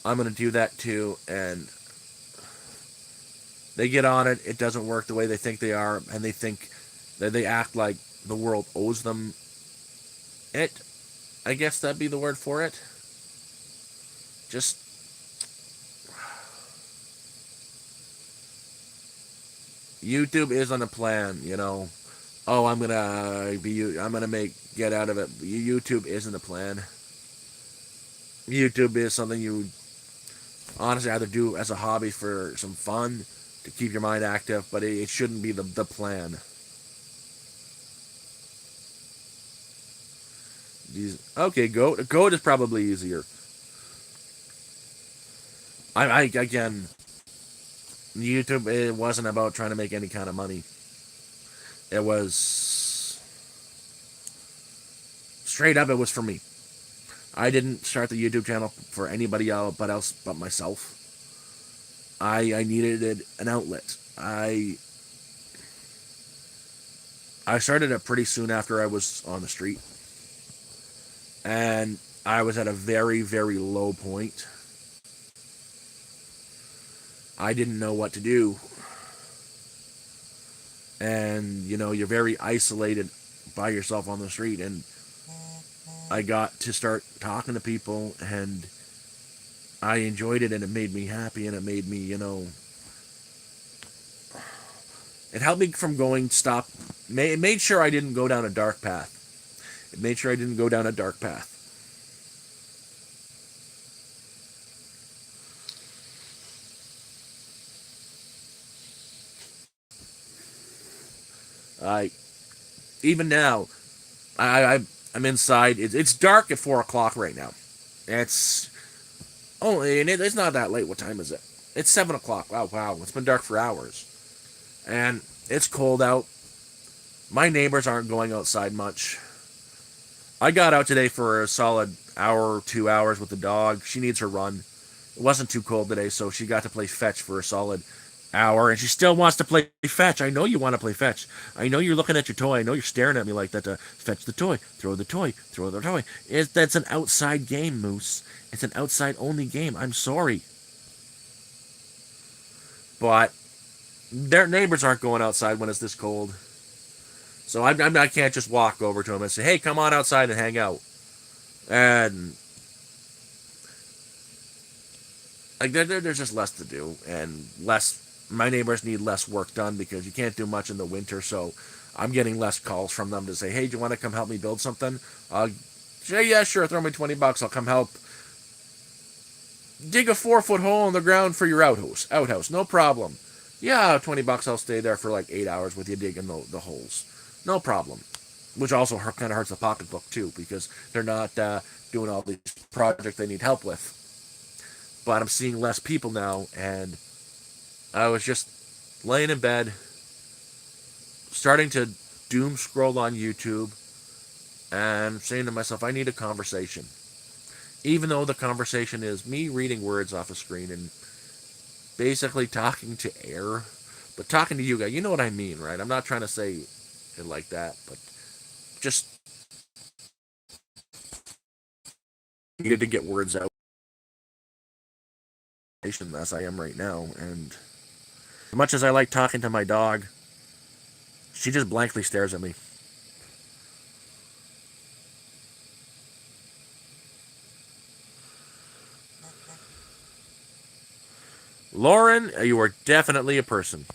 I'm going to do that too. And they get on it, it doesn't work the way they think they are, and they think that they act like the world owes them it. I guess that'd be the word for it. Just YouTube is on a plan, you know. Oh, I'm gonna make get out of it. YouTube isn't a plan. YouTube is something you honestly either do as a hobby for some fun to keep your mind active, but it shouldn't be the plan. Okay, goat is probably easier. I again, YouTube, it wasn't about trying to make any kind of money. It was straight up. It was for me. I didn't start the YouTube channel for anybody else but myself. I needed an outlet. I started it pretty soon after I was on the street, and I was at a very very low point. I didn't know what to do, and you know you're very isolated by yourself on the street, and I got to start talking to people, and I enjoyed it, and it made me happy, and it made me, it helped me from going stop. It made sure I didn't go down a dark path. It made sure I didn't go down a dark path. I even now, I'm inside. It's dark at 4 o'clock right now. It's and it's not that late. What time is it? It's 7 o'clock. Wow, wow. It's been dark for hours, and it's cold out. My neighbors aren't going outside much. I got out today for a solid hour, 2 hours with the dog. She needs her run. It wasn't too cold today, so she got to play fetch for a solid hour, and she still wants to play fetch. I know you want to play fetch. I know you're looking at your toy. I know you're staring at me like that to fetch the toy, throw the toy, throw the toy. That's an outside game, Moose. It's an outside only game. I'm sorry. But their neighbors aren't going outside when it's this cold. So I can't just walk over to them and say, hey, come on outside and hang out. And like there's just less to do and less. My neighbors need less work done because you can't do much in the winter. So I'm getting less calls from them to say, "Hey, do you want to come help me build something?" I'll say, "Yeah, sure. Throw me $20. I'll come help dig a 4 foot hole in the ground for your outhouse. Outhouse, no problem. Yeah, $20. I'll stay there for like 8 hours with you digging the holes. No problem." Which also kind of hurts the pocketbook too because they're not doing all these projects they need help with. But I'm seeing less people now, and I was just laying in bed, starting to doom scroll on YouTube, and saying to myself, I need a conversation. Even though the conversation is me reading words off a screen and basically talking to air, but talking to you guys, you know what I mean, right? I'm not trying to say it like that, but just needed to get words out as I am right now. And as much as I like talking to my dog, she just blankly stares at me. Lauren, you are definitely a person.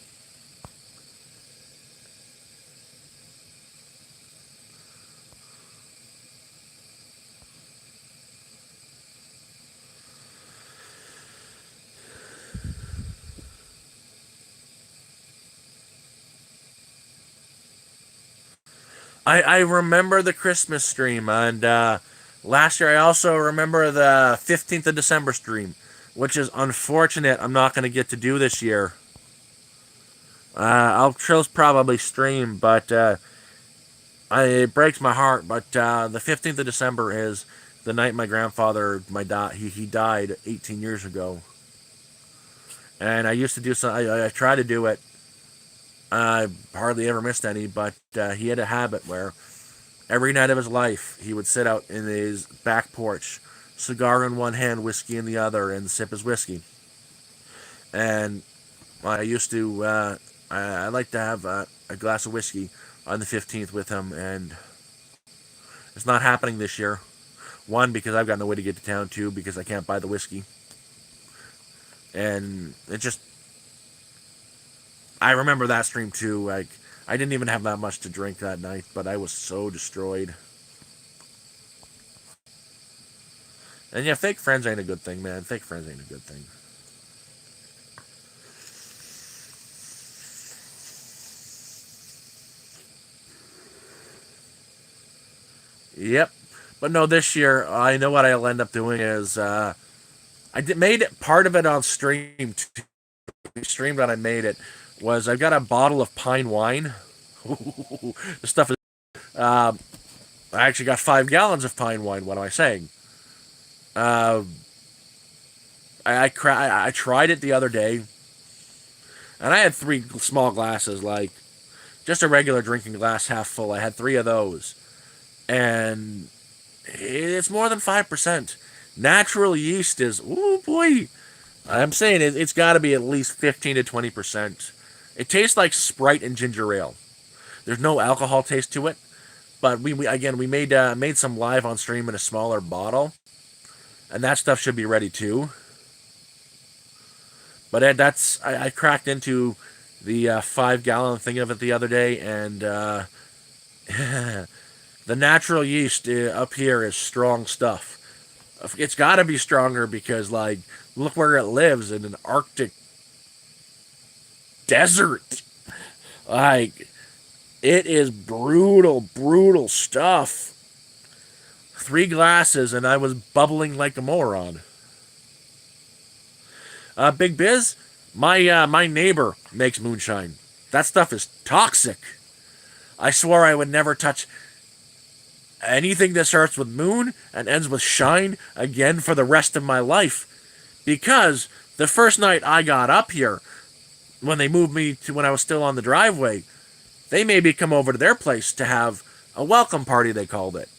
I remember the Christmas stream, and last year I also remember the 15th of December stream, which is unfortunate I'm not going to get to do this year. I'll probably stream, but it breaks my heart. But the 15th of December is the night my grandfather, he died 18 years ago. And I used to do some. I tried to do it. I hardly ever missed any, but he had a habit where every night of his life he would sit out in his back porch, cigar in one hand, whiskey in the other, and sip his whiskey. And I used to. I like to have a glass of whiskey on the 15th with him, and it's not happening this year. One, because I've got no way to get to town. Two, because I can't buy the whiskey. And it just, I remember that stream too. Like, I didn't even have that much to drink that night, but I was so destroyed. And yeah, fake friends ain't a good thing, man. Fake friends ain't a good thing. Yep. But no, this year, I know what I'll end up doing is, made it part of it on stream. Streamed when I made it was I've got a bottle of pine wine. The stuff is. I actually got 5 gallons of pine wine. What am I saying? Uh, I tried it the other day, and I had 3 small glasses, like just a regular drinking glass half full. I had 3 of those, and it's more than 5%. Natural yeast is, oh boy, I'm saying it's got to be at least 15 to 20%. It tastes like Sprite and ginger ale. There's no alcohol taste to it, but we made some live on stream in a smaller bottle, and that stuff should be ready too. But I cracked into the 5 gallon thing of it the other day, and the natural yeast up here is strong stuff. It's got to be stronger because, like, look where it lives in an Arctic desert. Like, it is brutal, brutal stuff. 3 glasses, and I was bubbling like a moron. Big Biz, my neighbor makes moonshine. That stuff is toxic. I swore I would never touch anything that starts with moon and ends with shine again for the rest of my life. Because the first night I got up here, when they moved me to when I was still on the driveway, they made me come over to their place to have a welcome party, they called it.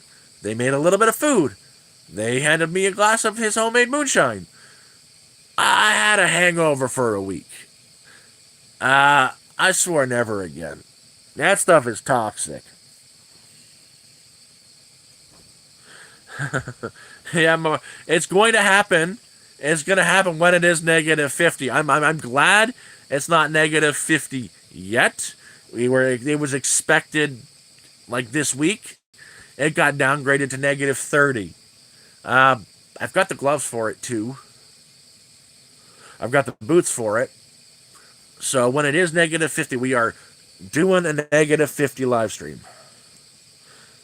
They made a little bit of food. They handed me a glass of his homemade moonshine. I had a hangover for a week. I swore never again. That stuff is toxic. Yeah, it's going to happen. It's going to happen when it is negative 50. I'm glad it's not negative 50 yet. It was expected like this week. It got downgraded to negative 30. I've got the gloves for it too. I've got the boots for it. So when it is negative 50, we are doing a negative 50 live stream.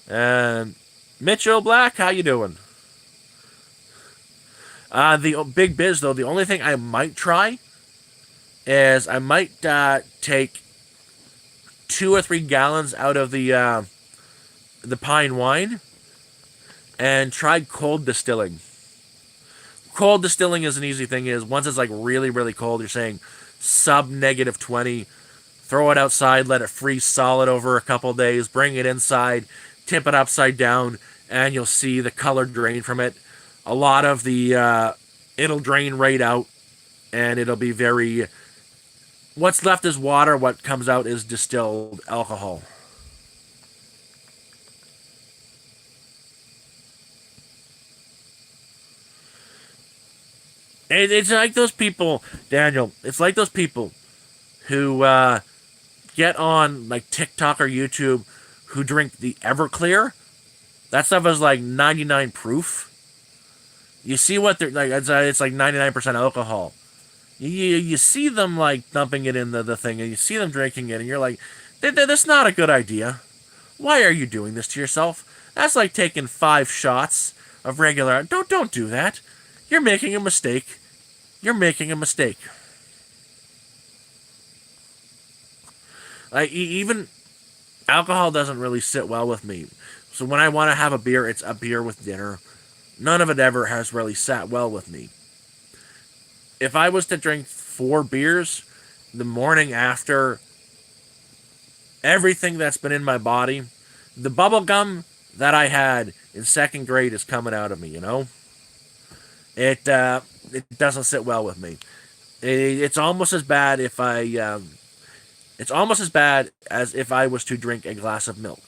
And Mitchell Black, how you doing? The Big Biz, though, the only thing I might try is I might take 2 or 3 gallons out of the pine wine and try cold distilling. Cold distilling is an easy thing. Is once it's like really, really cold, you're saying sub negative 20, throw it outside, let it freeze solid over a couple days, bring it inside, tip it upside down, and you'll see the color drain from it. A lot of the, it'll drain right out, and it'll be very, what's left is water, what comes out is distilled alcohol. It's like those people, Daniel, it's like those people who get on like TikTok or YouTube who drink the Everclear. That stuff is like 99 proof. You see what they're like, it's like 99% alcohol. You see them like dumping it in the thing, and you see them drinking it, and you're like, that's not a good idea. Why are you doing this to yourself? That's like taking 5 shots of regular. Don't do that. You're making a mistake. You're making a mistake. Even alcohol doesn't really sit well with me. So when I want to have a beer, it's a beer with dinner. None of it ever has really sat well with me. If I was to drink 4 beers the morning after everything that's been in my body, the bubble gum that I had in second grade is coming out of me, you know? It doesn't sit well with me. It's almost as bad if it's almost as bad as if I was to drink a glass of milk.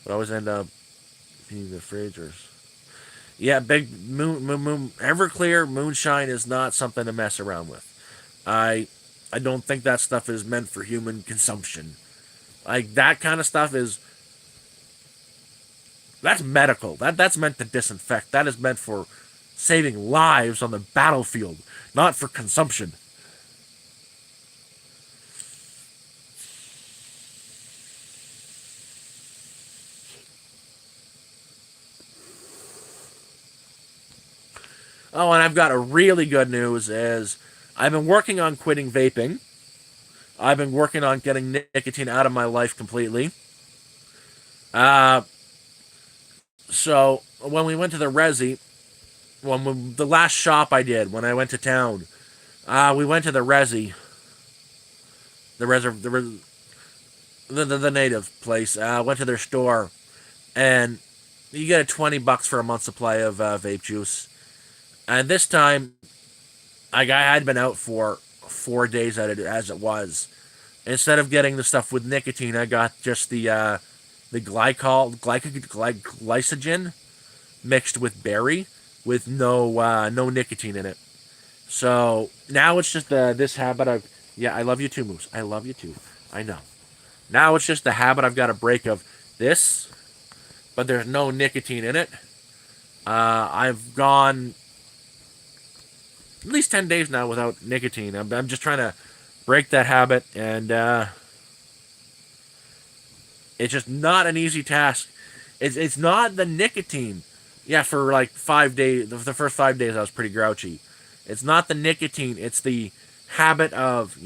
But I always end up in the fridge or yeah, big Everclear moonshine is not something to mess around with. I I don't think that stuff is meant for human consumption. Like that kind of stuff is that's medical. That's meant to disinfect. That is meant for saving lives on the battlefield, not for consumption. Oh, and I've got a really good news is I've been working on quitting vaping. I've been working on getting nicotine out of my life completely. Uh, so when we went to the resi, the last shop I did when I went to town, we went to the resi, the reserv, the native place. Went to their store, and you get a $20 for a month supply of vape juice. And this time, I had been out for 4 days as it was. Instead of getting the stuff with nicotine, I got just the glycogen mixed with berry with no nicotine in it. So now it's just this habit of yeah, I love you too, Moose. I love you too. I know. Now it's just the habit I've got to break of this, but there's no nicotine in it. I've gone at least 10 days now without nicotine. I'm just trying to break that habit, and it's just not an easy task. It's not the nicotine. Yeah, for like 5 days, the first 5 days I was pretty grouchy. It's not the nicotine. It's the habit of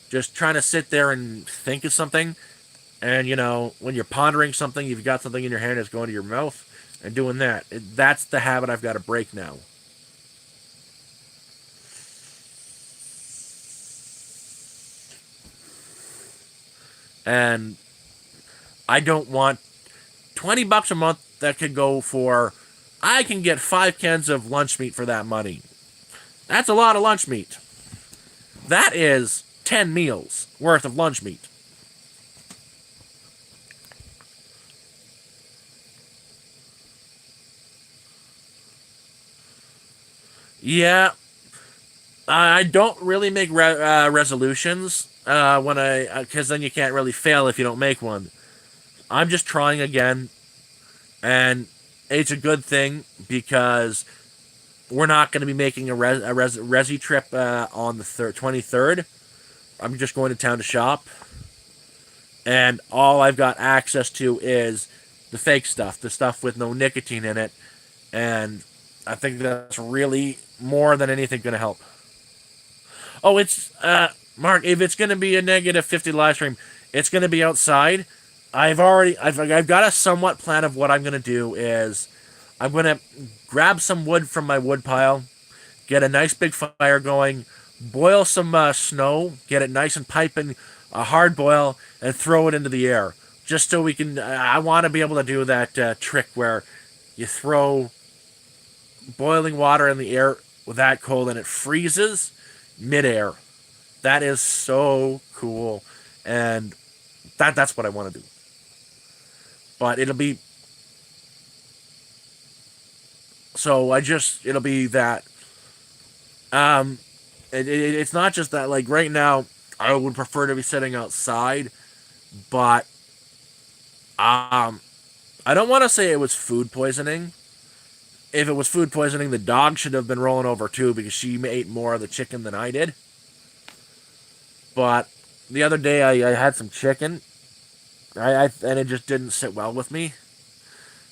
just trying to sit there and think of something, and when you're pondering something, you've got something in your hand that's going to your mouth, and doing that. That's the habit I've got to break now. And I don't want $20 a month that could go for. I can get 5 cans of lunch meat for that money. That's a lot of lunch meat. That is 10 meals worth of lunch meat. Yeah, I don't really make resolutions when because then you can't really fail if you don't make one. I'm just trying again, and it's a good thing because we're not going to be making a resi trip on the 23rd. I'm just going to town to shop, and all I've got access to is the fake stuff, the stuff with no nicotine in it, and I think that's really more than anything going to help. Oh, it's Mark. If it's going to be a negative 50 live stream, it's going to be outside. I've got a somewhat plan of what I'm going to do is I'm going to grab some wood from my wood pile, get a nice big fire going, boil some snow, get it nice and piping, a hard boil, and throw it into the air. Just so we can. I want to be able to do that trick where you throw boiling water in the air with that cold and it freezes midair. That is so cool, and that's what I want to do. But it'll be so I just it'll be that. Um, it's not just that. Like right now, I would prefer to be sitting outside, but I don't want to say it was food poisoning. If it was food poisoning, the dog should have been rolling over too because she ate more of the chicken than I did. But the other day I had some chicken, and it just didn't sit well with me.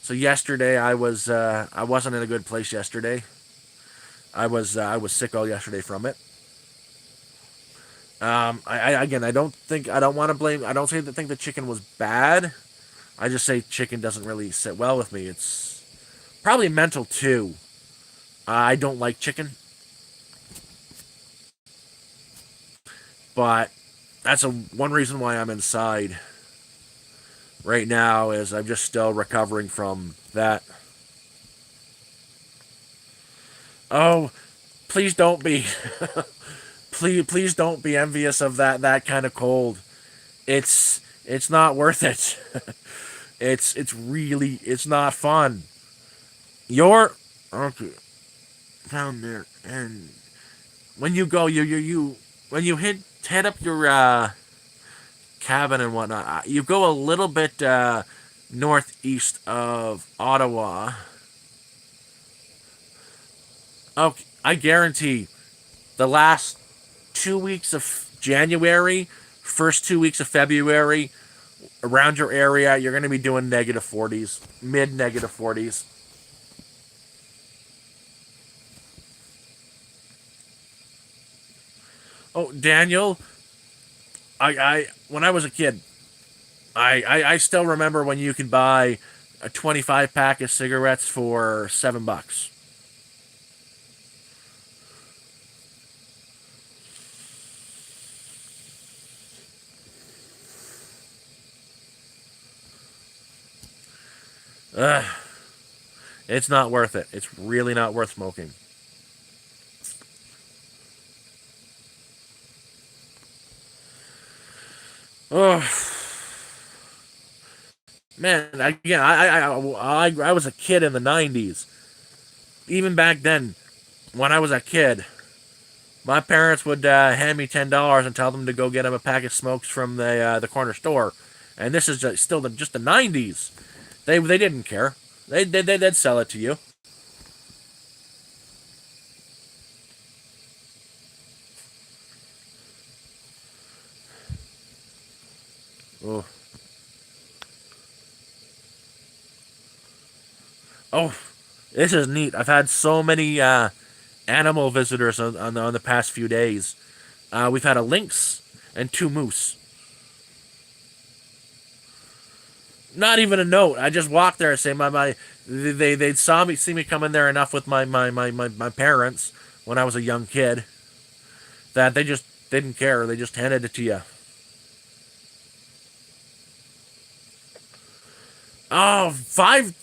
So yesterday I wasn't in a good place yesterday. I was sick all yesterday from it. Again, I don't want to blame. I don't say that think the chicken was bad. I just say chicken doesn't really sit well with me. It's probably mental too. I don't like chicken, but that's one reason why I'm inside right now is I'm just still recovering from that. Oh, please don't be. Please don't be envious of that kind of cold. It's not worth it. It's not fun. You're okay down there, and when you go, you when you head up your cabin and whatnot, you go a little bit northeast of Ottawa. Okay, I guarantee the last 2 weeks of January, first 2 weeks of February, around your area, you're going to be doing negative 40s, mid negative 40s. Oh, Daniel, I when I was a kid, I still remember when you could buy a 25 pack of cigarettes for $7. Ugh, it's not worth it. It's really not worth smoking. Oh man, again, I was a kid in the '90s. Even back then, when I was a kid, my parents would hand me $10 and tell them to go get them a pack of smokes from the corner store, and this is still just the '90s. They didn't care. They'd sell it to you. Oh, oh, this is neat. I've had so many animal visitors on the past few days. We've had a lynx and two moose. Not even a note. I just walked there and say my they'd saw me see me come in there enough with my parents when I was a young kid that they just didn't care. They just handed it to you. Oh, five,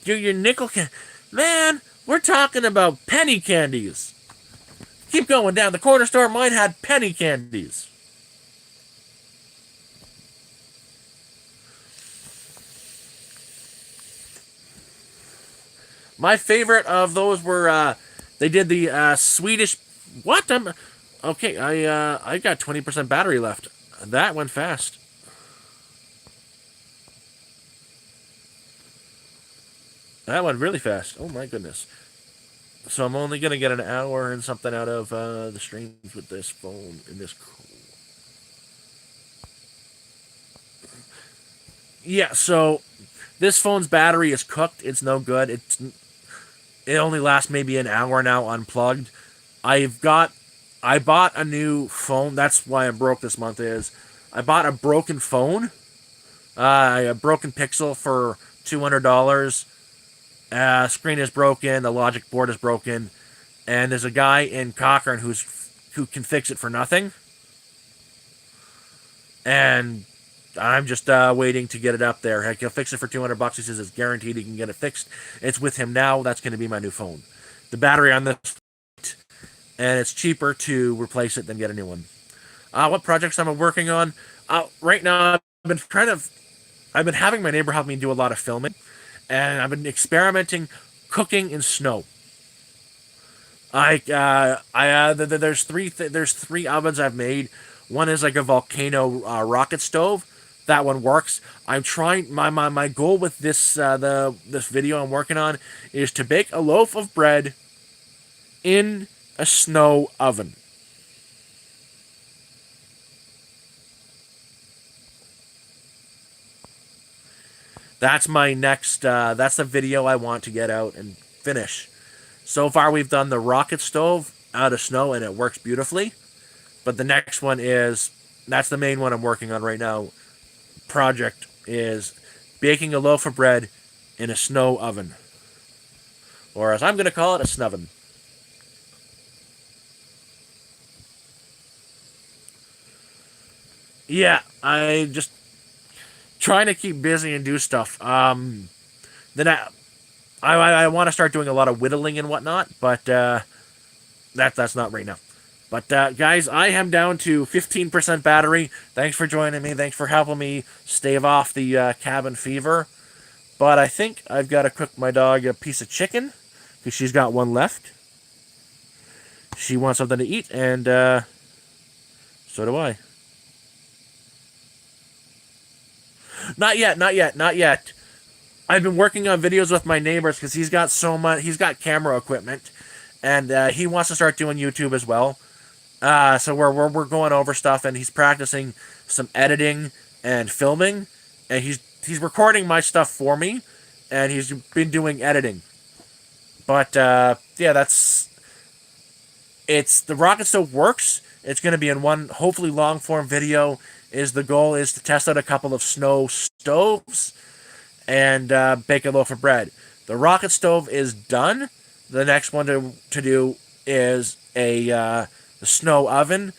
your nickel can, man. We're talking about penny candies. Keep going down. The corner store mine had penny candies. My favorite of those were they did the Swedish. What? Okay. I got 20% battery left. That went fast. That went really fast. Oh my goodness. So I'm only gonna get an hour and something out of the streams with this phone in this. Yeah. So this phone's battery is cooked. It's no good. It only lasts maybe an hour now unplugged. I've got I bought a new phone. That's why I'm broke this month. Is I bought a broken phone, a broken Pixel for $200. Screen is broken. The logic board is broken, and there's a guy in Cochrane who can fix it for nothing. And I'm just waiting to get it up there. Heck, he'll fix it for $200. He says it's guaranteed he can get it fixed. It's with him now. That's going to be my new phone. The battery on this, and it's cheaper to replace it than get a new one. What projects I'm working on? Right now, I've been having my neighbor help me do a lot of filming, and I've been experimenting cooking in snow. There's three ovens I've made. One is like a volcano rocket stove. That one works. I'm trying my goal with this video I'm working on is to bake a loaf of bread in a snow oven. That's my next. That's the video I want to get out and finish. So far, we've done the rocket stove out of snow, and it works beautifully. But the next one is that's the main one I'm working on right now. Project is baking a loaf of bread in a snow oven, or as I'm going to call it, a snoven. Yeah, I just trying to keep busy and do stuff. Then I want to start doing a lot of whittling and whatnot, but that's not right now. But guys, I am down to 15% battery. Thanks for joining me. Thanks for helping me stave off the cabin fever. But I think I've got to cook my dog a piece of chicken because she's got one left. She wants something to eat, and so do I. Not yet, not yet, not yet. I've been working on videos with my neighbors because he's got so much. He's got camera equipment, and he wants to start doing YouTube as well. So we're going over stuff, and he's practicing some editing and filming, and he's recording my stuff for me, and he's been doing editing. But yeah, it's the rocket stove works. It's going to be in one hopefully long form video. Is the goal is to test out a couple of snow stoves and bake a loaf of bread. The rocket stove is done. The next one to do is a snow oven,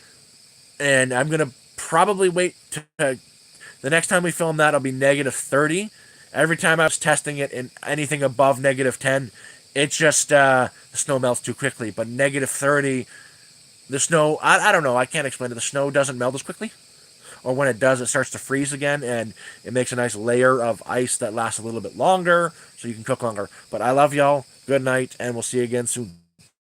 and I'm gonna probably wait to the next time we film that. It'll be -30. Every time I was testing it in anything above -10, it just the snow melts too quickly. But -30, the snow I don't know. I can't explain it. The snow doesn't melt as quickly. Or when it does, it starts to freeze again, and it makes a nice layer of ice that lasts a little bit longer, so you can cook longer. But I love y'all. Good night, and we'll see you again soon.